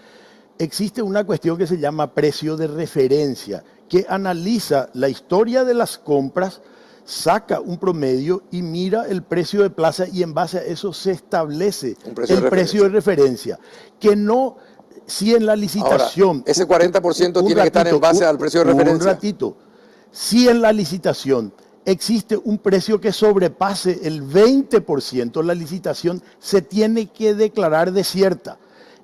existe una cuestión que se llama precio de referencia, que analiza la historia de las compras, saca un promedio y mira el precio de plaza y en base a eso se establece el precio de referencia. Que no, si en la licitación... Ahora, ese 40% tiene que estar en base al precio de referencia. Un ratito. Si en la licitación existe un precio que sobrepase el 20%, la licitación se tiene que declarar desierta.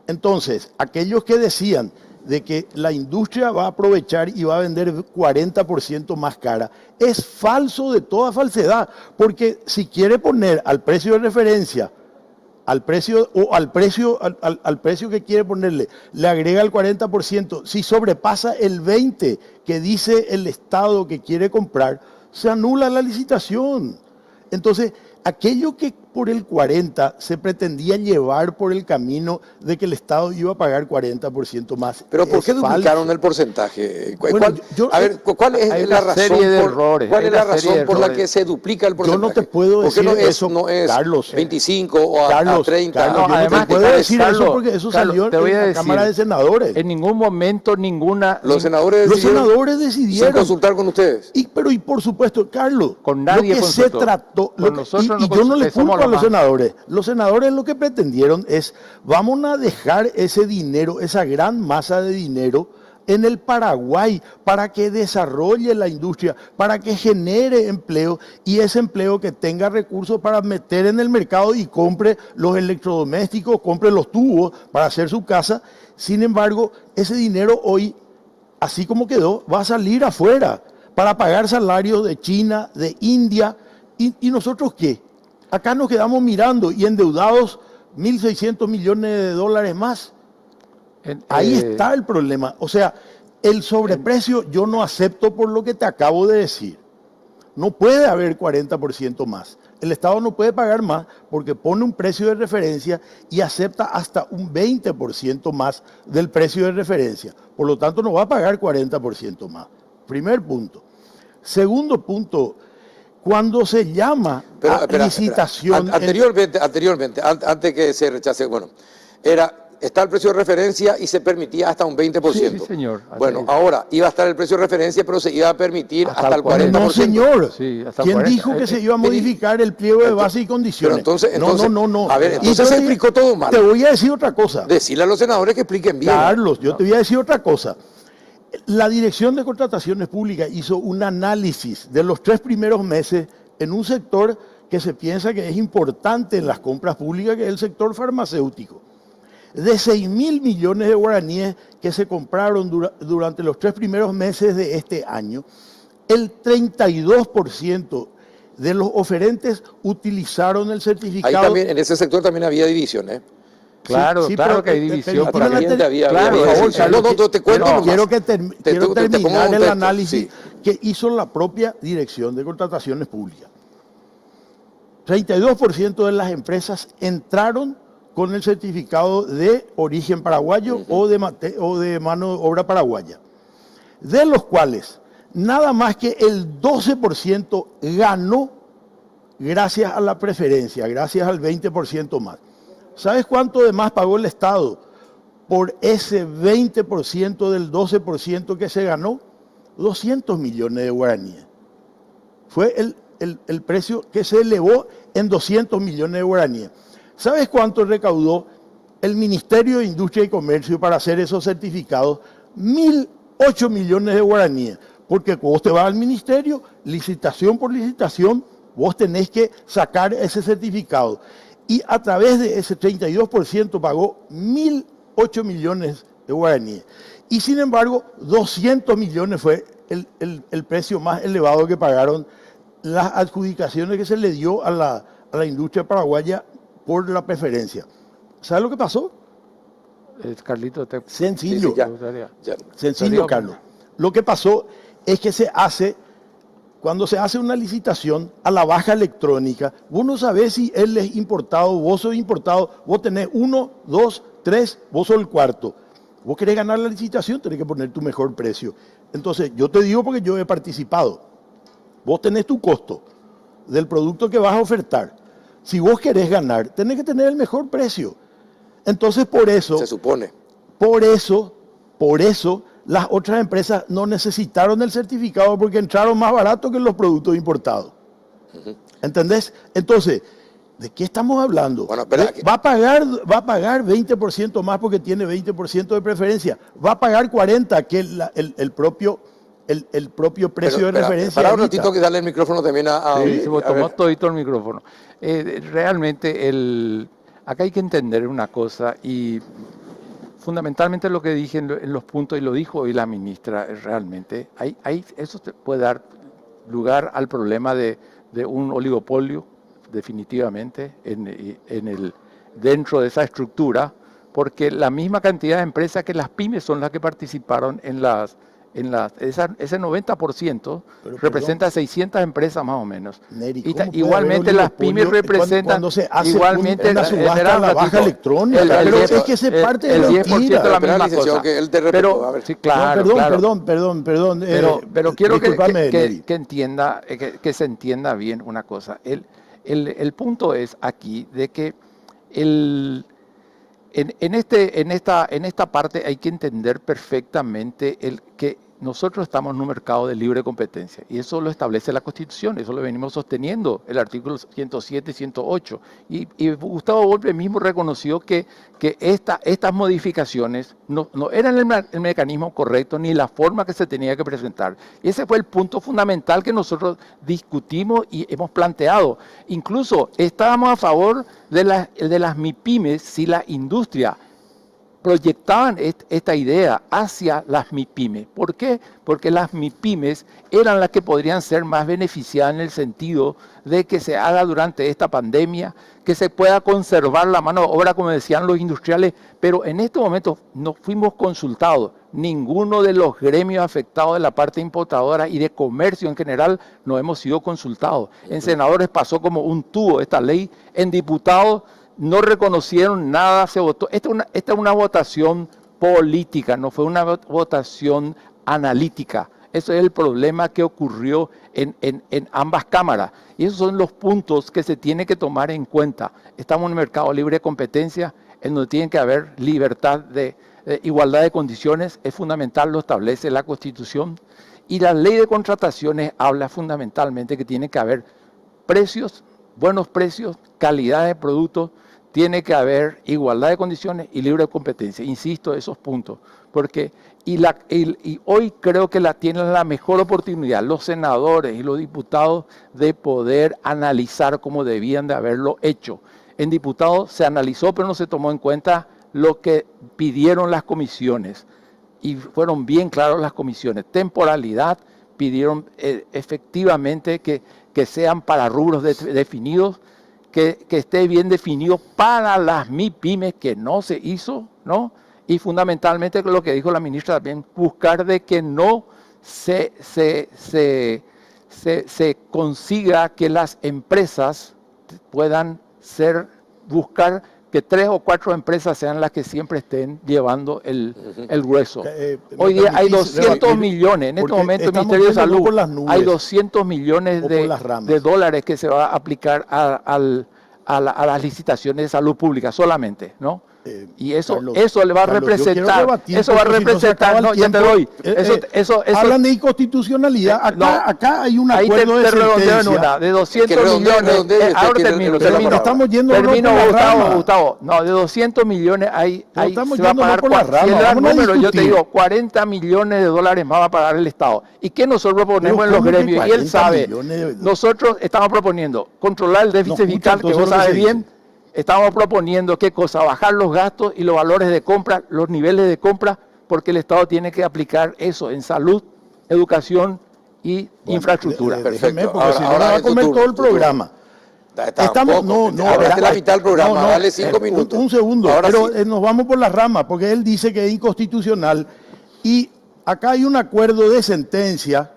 Entonces, aquellos que decían de que la industria va a aprovechar y va a vender 40% más cara, es falso de toda falsedad, porque si quiere poner al precio de referencia, al precio que quiere ponerle, le agrega el 40%, si sobrepasa el 20% que dice el Estado que quiere comprar, se anula la licitación. Entonces, aquello que por el 40% se pretendía llevar por el camino de que el Estado iba a pagar 40% más. ¿Pero por qué duplicaron el porcentaje? ¿Cuál es la razón por la que se duplica el porcentaje? Yo no te puedo decir eso, no es Carlos. 25 o a 30. Carlos, yo no te puedo decir eso porque eso salió en la Cámara de Senadores. En ningún momento Los senadores decidieron. Sin consultar con ustedes. Y por supuesto, Carlos, con nadie lo que se trató, y yo no le culpo a los senadores. Los senadores lo que pretendieron es, vamos a dejar ese dinero, esa gran masa de dinero en el Paraguay para que desarrolle la industria, para que genere empleo y ese empleo que tenga recursos para meter en el mercado y compre los electrodomésticos, compre los tubos para hacer su casa. Sin embargo, ese dinero hoy, así como quedó, va a salir afuera para pagar salarios de China, de India. ¿Y nosotros qué? Acá nos quedamos mirando y endeudados 1.600 millones de dólares más. Ahí está el problema. O sea, el sobreprecio yo no acepto por lo que te acabo de decir. No puede haber 40% más. El Estado no puede pagar más porque pone un precio de referencia y acepta hasta un 20% más del precio de referencia. Por lo tanto, no va a pagar 40% más. Primer punto. Segundo punto, cuando se llama licitación... Anteriormente, antes que se rechace, está el precio de referencia y se permitía hasta un 20%. Sí, señor. Bueno, ahora iba a estar el precio de referencia, pero se iba a permitir hasta el 40%. No, señor. Sí, ¿Quién dijo que se iba a modificar el pliego de base y condiciones? No. A ver, entonces se explicó todo mal. Te voy a decir otra cosa. Decirle a los senadores que expliquen bien. Carlos, yo te voy a decir otra cosa. La Dirección de Contrataciones Públicas hizo un análisis de los 3 primeros meses en un sector que se piensa que es importante en las compras públicas, que es el sector farmacéutico. De 6.000 millones de guaraníes que se compraron durante los 3 primeros meses de este año, el 32% de los oferentes utilizaron el certificado. Ahí también, en ese sector también había división, ¿eh? Claro, claro que hay división. Te cuento. Quiero terminar el análisis que hizo la propia Dirección de Contrataciones Públicas. 32% de las empresas entraron con el certificado de origen paraguayo o de mano de obra paraguaya, de los cuales nada más que el 12% ganó gracias a la preferencia, gracias al 20% más. ¿Sabes cuánto de más pagó el Estado por ese 20% del 12% que se ganó? 200 millones de guaraníes. Fue el precio que se elevó en 200 millones de guaraníes. ¿Sabes cuánto recaudó el Ministerio de Industria y Comercio para hacer esos certificados? 1.000 8 millones de guaraníes. Porque vos te vas al ministerio, licitación por licitación, vos tenés que sacar ese certificado. Y a través de ese 32% pagó 1.008 millones de guaraníes. Y sin embargo, 200 millones fue el precio más elevado que pagaron las adjudicaciones que se le dio a la industria paraguaya por la preferencia. ¿Sabes lo que pasó? Carlito, sencillo, ya. Sencillo, Carlos. Lo que pasó es que cuando se hace una licitación a la baja electrónica, vos no sabés si él es importado, vos sos importado, vos tenés 1, 2, 3, vos sos el cuarto. Vos querés ganar la licitación, tenés que poner tu mejor precio. Entonces, yo te digo porque yo he participado. Vos tenés tu costo del producto que vas a ofertar. Si vos querés ganar, tenés que tener el mejor precio. Entonces, por eso... Se supone. Por eso, las otras empresas no necesitaron el certificado porque entraron más barato que los productos importados. ¿Entendés? Entonces, ¿de qué estamos hablando? Bueno, espera, va a pagar 20% más porque tiene 20% de preferencia. Va a pagar 40%, que es el propio precio de referencia. Para un ratito que darle el micrófono también a sí, se tomó todito el micrófono. Realmente, acá hay que entender una cosa y... Fundamentalmente lo que dije en los puntos, y lo dijo hoy la ministra, realmente, eso puede dar lugar al problema de un oligopolio, definitivamente, dentro de esa estructura, porque la misma cantidad de empresas que las pymes son las que participaron ese 90% representa 600 empresas más o menos. Neri, igualmente las pymes representan cuando se hace igualmente una subasta a la baja electrónica, pero es que se parte de la 10% de la misma cosa. Que él te repito, a ver. Sí, claro, perdón. Pero quiero que entienda, que se entienda bien una cosa. El punto es aquí de que en esta parte hay que entender perfectamente que nosotros estamos en un mercado de libre competencia y eso lo establece la Constitución, eso lo venimos sosteniendo, el artículo 107 y 108. Y Gustavo Volpe mismo reconoció que estas modificaciones no eran el mecanismo correcto ni la forma que se tenía que presentar. Y ese fue el punto fundamental que nosotros discutimos y hemos planteado. Incluso estábamos a favor de las MIPYMES si la industria proyectaban esta idea hacia las MIPYMES. ¿Por qué? Porque las MIPYMES eran las que podrían ser más beneficiadas en el sentido de que se haga durante esta pandemia, que se pueda conservar la mano de obra, como decían los industriales, pero en este momento no fuimos consultados. Ninguno de los gremios afectados de la parte importadora y de comercio en general no hemos sido consultados. En senadores pasó como un tubo esta ley, en diputados no reconocieron nada, se votó. Esta es una votación política, no fue una votación analítica. Ese es el problema que ocurrió en ambas cámaras. Y esos son los puntos que se tienen que tomar en cuenta. Estamos en un mercado libre de competencia, en donde tiene que haber libertad de igualdad de condiciones. Es fundamental, lo establece la Constitución. Y la ley de contrataciones habla fundamentalmente que tiene que haber precios, buenos precios, calidad de productos, tiene que haber igualdad de condiciones y libre competencia. Insisto, esos puntos. Porque, y hoy creo que tienen la mejor oportunidad los senadores y los diputados de poder analizar cómo debían de haberlo hecho. En diputados se analizó, pero no se tomó en cuenta lo que pidieron las comisiones. Y fueron bien claros las comisiones. Temporalidad, pidieron efectivamente que sean para rubros definidos, que esté bien definido para las MIPYMES, que no se hizo, ¿no? Y fundamentalmente lo que dijo la ministra también, buscar de que no se consiga que las empresas puedan buscar que 3 o 4 empresas sean las que siempre estén llevando el grueso. Hoy día hay 200 millones, en este momento el Ministerio de Salud, hay 200 millones de dólares que se va a aplicar a las licitaciones de salud pública solamente, ¿no? Y eso, Carlos, eso le va a Carlos, representar, eso va a representar, no, ya te doy. Eso, hablan de inconstitucionalidad. Acá hay un ahí acuerdo de sentencia. De 200 millones. Ahora termino. Estamos yendo Gustavo. No, de 200 millones estamos se va a pagar. por la rama. Si él da Vamos a número, yo te discutir. digo, 40 millones de dólares más va a pagar el Estado. ¿Y qué nosotros proponemos en los gremios? Y él sabe, nosotros estamos proponiendo controlar el déficit fiscal, que vos sabes bien. Estamos proponiendo, ¿qué cosa? Bajar los gastos y los valores de compra, los niveles de compra, porque el Estado tiene que aplicar eso en salud, educación y infraestructura. Perfecto. Porque si no va a comer todo el programa. Estamos, hablaste la mitad del programa, dale 5 minutos. Un segundo, ahora pero sí. Nos vamos por la rama, porque él dice que es inconstitucional. Y acá hay un acuerdo de sentencia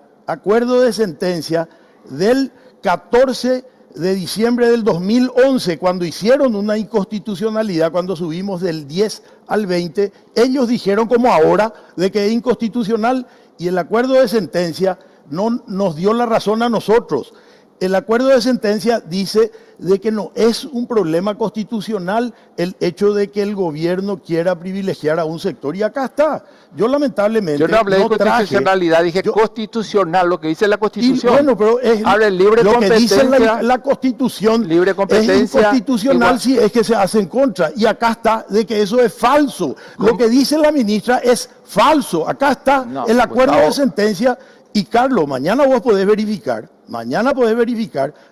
del 14 de diciembre del 2011, cuando hicieron una inconstitucionalidad, cuando subimos del 10 al 20, ellos dijeron como ahora de que es inconstitucional y el acuerdo de sentencia no nos dio la razón a nosotros. El acuerdo de sentencia dice de que no es un problema constitucional el hecho de que el gobierno quiera privilegiar a un sector. Y acá está. Yo lamentablemente yo no hablé de constitucionalidad, dije constitucional, lo que dice la Constitución. Bueno, pero es libre lo que dice competencia, la Constitución libre competencia, es inconstitucional igual. Si es que se hace en contra. Y acá está de que eso es falso. ¿Cómo? Lo que dice la ministra es falso. Acá está el acuerdo de sentencia. Y Carlos, mañana vos podés verificar,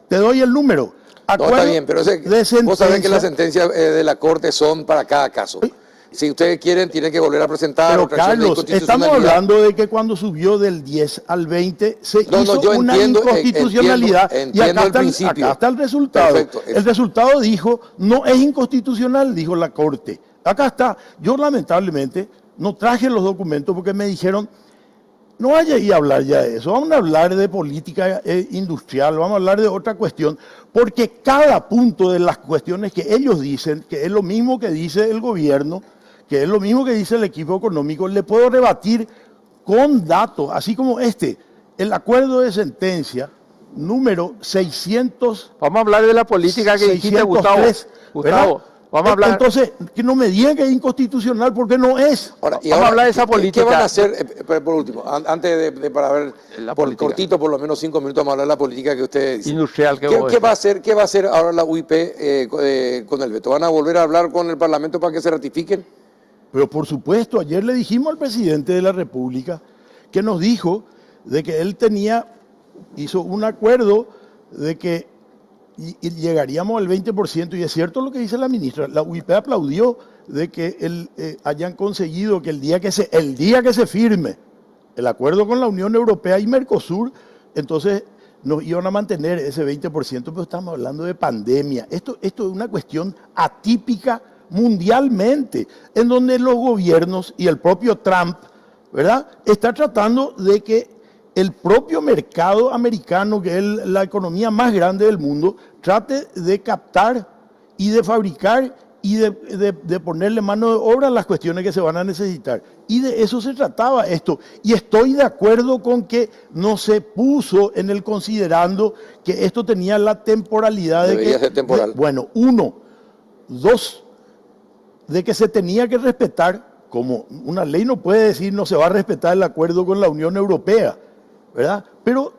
te doy el número. No, está bien, pero vos sabés que las sentencias de la Corte son para cada caso. Si ustedes quieren, tienen que volver a presentar pero otra acción de Carlos, estamos hablando de que cuando subió del 10 al 20 se hizo una inconstitucionalidad y acá está el resultado. Perfecto. El resultado dijo, no es inconstitucional, dijo la Corte. Acá está. Yo lamentablemente no traje los documentos porque me dijeron, no vaya a hablar ya de eso, vamos a hablar de política industrial, vamos a hablar de otra cuestión, porque cada punto de las cuestiones que ellos dicen, que es lo mismo que dice el gobierno, que es lo mismo que dice el equipo económico, le puedo rebatir con datos, así como el acuerdo de sentencia número 600. Vamos a hablar de la política que dijiste, Gustavo. Vamos a hablar. Entonces, que no me digan que es inconstitucional porque no es. Ahora, vamos a hablar de esa política. ¿Qué van a hacer, por último, antes de para ver, cortito, por lo menos 5 minutos, vamos a hablar de la política que usted dice? Industrial. ¿Qué va a hacer ahora la UIP con el veto? ¿Van a volver a hablar con el Parlamento para que se ratifiquen? Pero por supuesto, ayer le dijimos al presidente de la República que nos dijo de que él hizo un acuerdo de que y llegaríamos al 20%, y es cierto lo que dice la ministra, la UIP aplaudió de que hayan conseguido que el día que se firme el acuerdo con la Unión Europea y Mercosur, entonces nos iban a mantener ese 20%, pero estamos hablando de pandemia. Esto es una cuestión atípica mundialmente, en donde los gobiernos y el propio Trump, ¿verdad?, está tratando de que el propio mercado americano, que es la economía más grande del mundo, trate de captar y de fabricar y de ponerle mano de obra a las cuestiones que se van a necesitar. Y de eso se trataba esto. Y estoy de acuerdo con que no se puso en el considerando que esto tenía la temporalidad. Debería ser temporal. Bueno, 1, 2, de que se tenía que respetar, como una ley no puede decir no se va a respetar el acuerdo con la Unión Europea, ¿verdad? Pero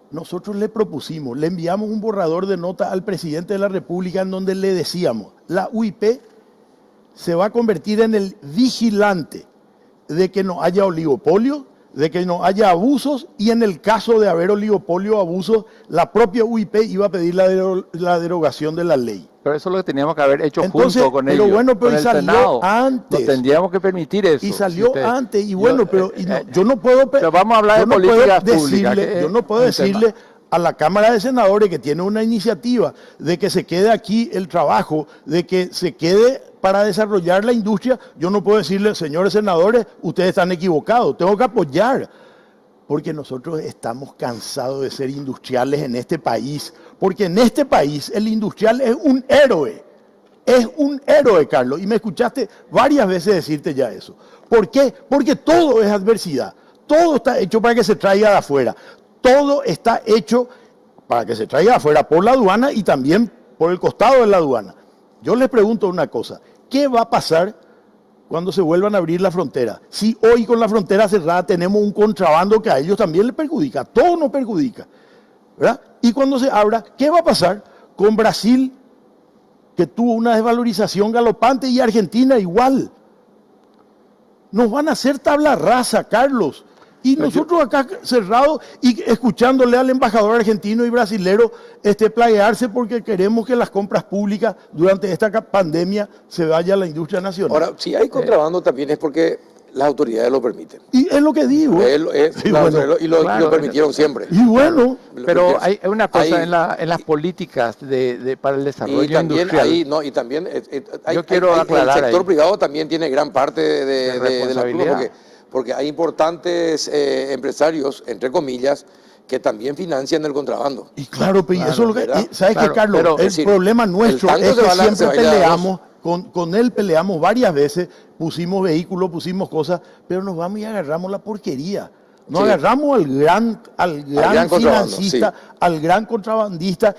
nosotros le propusimos, le enviamos un borrador de nota al presidente de la República en donde le decíamos, la UIP se va a convertir en el vigilante de que no haya oligopolio, de que no haya abusos, y en el caso de haber oligopolio o abusos, la propia UIP iba a pedir la derogación de la ley. Pero eso es lo que teníamos que haber hecho junto con pero ellos. Bueno, pero con el salió Senado. antes. No tendríamos que permitir eso. Y salió antes. Y bueno, yo no puedo... Pero vamos a hablar de políticas públicas. Yo no puedo decirle a la Cámara de Senadores, que tiene una iniciativa de que se quede aquí el trabajo, de que se quede para desarrollar la industria, yo no puedo decirle, señores senadores, ustedes están equivocados, tengo que apoyar. Porque nosotros estamos cansados de ser industriales en este país. Porque en este país el industrial es un héroe. Es un héroe, Carlos. Y me escuchaste varias veces decirte ya eso. ¿Por qué? Porque todo es adversidad. Todo está hecho para que se traiga de afuera. Todo está hecho para que se traiga de afuera por la aduana y también por el costado de la aduana. Yo les pregunto una cosa. ¿qué va a pasar cuando se vuelvan a abrir la frontera? Si hoy con la frontera cerrada tenemos un contrabando que a ellos también les perjudica, a todos nos perjudica, ¿verdad? Y cuando se abra, ¿qué va a pasar con Brasil, que tuvo una desvalorización galopante, y Argentina igual? Nos van a hacer tabla rasa, Carlos. Y nosotros acá cerrados y escuchándole al embajador argentino y brasilero plaguearse porque queremos que las compras públicas durante esta pandemia se vaya a la industria nacional. Ahora, si hay contrabando también es porque las autoridades lo permiten. Y es lo que digo. Lo permitieron siempre. Y bueno, pero hay una cosa en las políticas para el desarrollo y también industrial. Y también Yo quiero aclarar el sector ahí. privado también tiene gran parte de la culpa, porque hay importantes empresarios, entre comillas, que también financian el contrabando. Y claro, pero eso es lo que... ¿Sabes Claro, qué, Carlos? pero, el problema nuestro es que siempre peleamos, con él peleamos varias veces, pusimos vehículos, pusimos cosas, pero nos vamos y agarramos la porquería. Nos agarramos al gran financista, al gran contrabandista.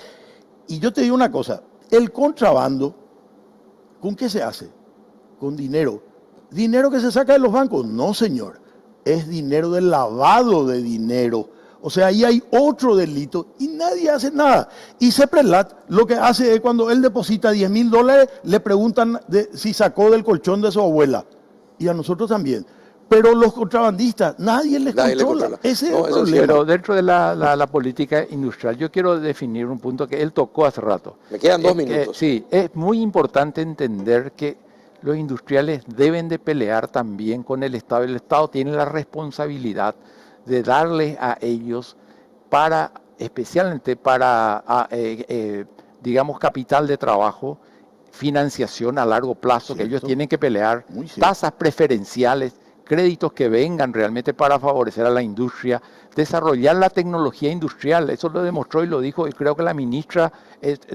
Y yo te digo una cosa, el contrabando, ¿con qué se hace? Con dinero. ¿Dinero que se saca de los bancos? No, señor. Es dinero del lavado de dinero. O sea, ahí hay otro delito y nadie hace nada. Y CEPRELAT lo que hace es cuando él deposita $10,000, le preguntan si sacó del colchón de su abuela. Y a nosotros también. Pero los contrabandistas, nadie les controla. Ese es el problema. Pero dentro de la política industrial, yo quiero definir un punto que él tocó hace rato. Me quedan 2 minutos. Sí, es muy importante entender que los industriales deben de pelear también con el Estado. El Estado tiene la responsabilidad de darles a ellos especialmente para, digamos, capital de trabajo, financiación a largo plazo, que ellos tienen que pelear, tasas preferenciales, créditos que vengan realmente para favorecer a la industria, desarrollar la tecnología industrial. Eso lo demostró y lo dijo, y creo que la ministra,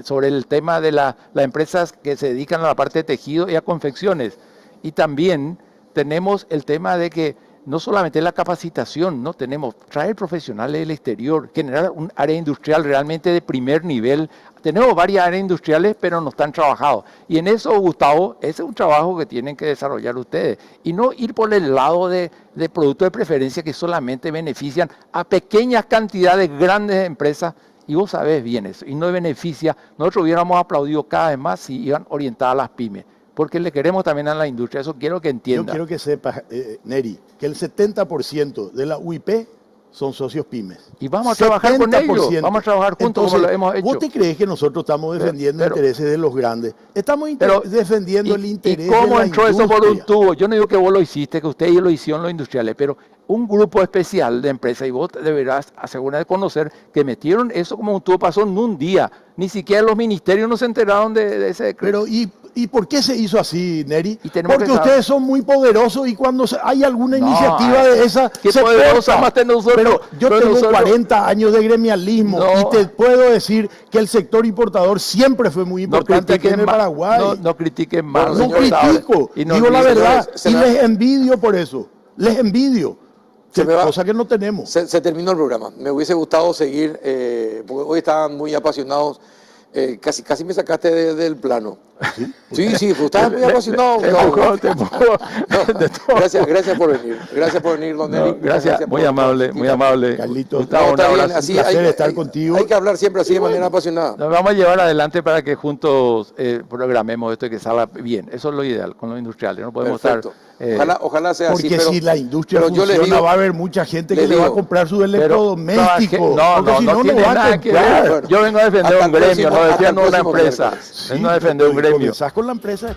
sobre el tema de las empresas que se dedican a la parte de tejido y a confecciones. Y también tenemos el tema de que no solamente la capacitación, no tenemos traer profesionales del exterior, generar un área industrial realmente de primer nivel. Tenemos varias áreas industriales, pero no están trabajadas. Y en eso, Gustavo, ese es un trabajo que tienen que desarrollar ustedes. Y no ir por el lado de productos de preferencia que solamente benefician a pequeñas cantidades, grandes empresas. Y vos sabés bien eso. Y no beneficia. Nosotros hubiéramos aplaudido cada vez más si iban orientadas a las pymes. Porque le queremos también a la industria, eso quiero que entienda. Yo quiero que sepas, Neri, que el 70% de la UIP son socios pymes. Y vamos a trabajar con ellos, vamos a trabajar juntos. Entonces, como lo hemos hecho. ¿Vos te crees que nosotros estamos defendiendo intereses de los grandes? Estamos defendiendo el interés de la industria. ¿Y cómo entró eso por un tubo? Yo no digo que vos lo hiciste, que ustedes lo hicieron los industriales, pero un grupo especial de empresas, y vos deberás asegurar de conocer que metieron eso como un tubo, pasó en un día. Ni siquiera los ministerios no se enteraron de ese decreto. Pero, ¿y por qué se hizo así, Neri? Porque ustedes son muy poderosos y cuando hay alguna iniciativa de esa, ¿qué poderosa más tenemos nosotros? Pero yo tengo 40 años de gremialismo y te puedo decir que el sector importador siempre fue muy importante aquí en Paraguay. No critiquen más. No critico, digo la verdad. Y les envidio por eso. Les envidio. Cosa que no tenemos. Se terminó el programa. Me hubiese gustado seguir, porque hoy estaban muy apasionados. Casi me sacaste del plano. Sí, pues estabas muy apasionado. Gracias por venir. Gracias por venir, don Neri. Gracias, muy amable. Carlitos, un placer estar contigo. Hay que hablar siempre así de manera apasionada. Nos vamos a llevar adelante para que juntos programemos esto y que salga bien. Eso es lo ideal con los industriales. No podemos estar... Ojalá sea así. Porque si la industria funciona, va a haber mucha gente que le va a comprar su electrodoméstico. No tiene nada que ver. Yo vengo a defender un gremio, no defiendo una empresa. Vengo a defender un gremio. Comenzás con la empresa.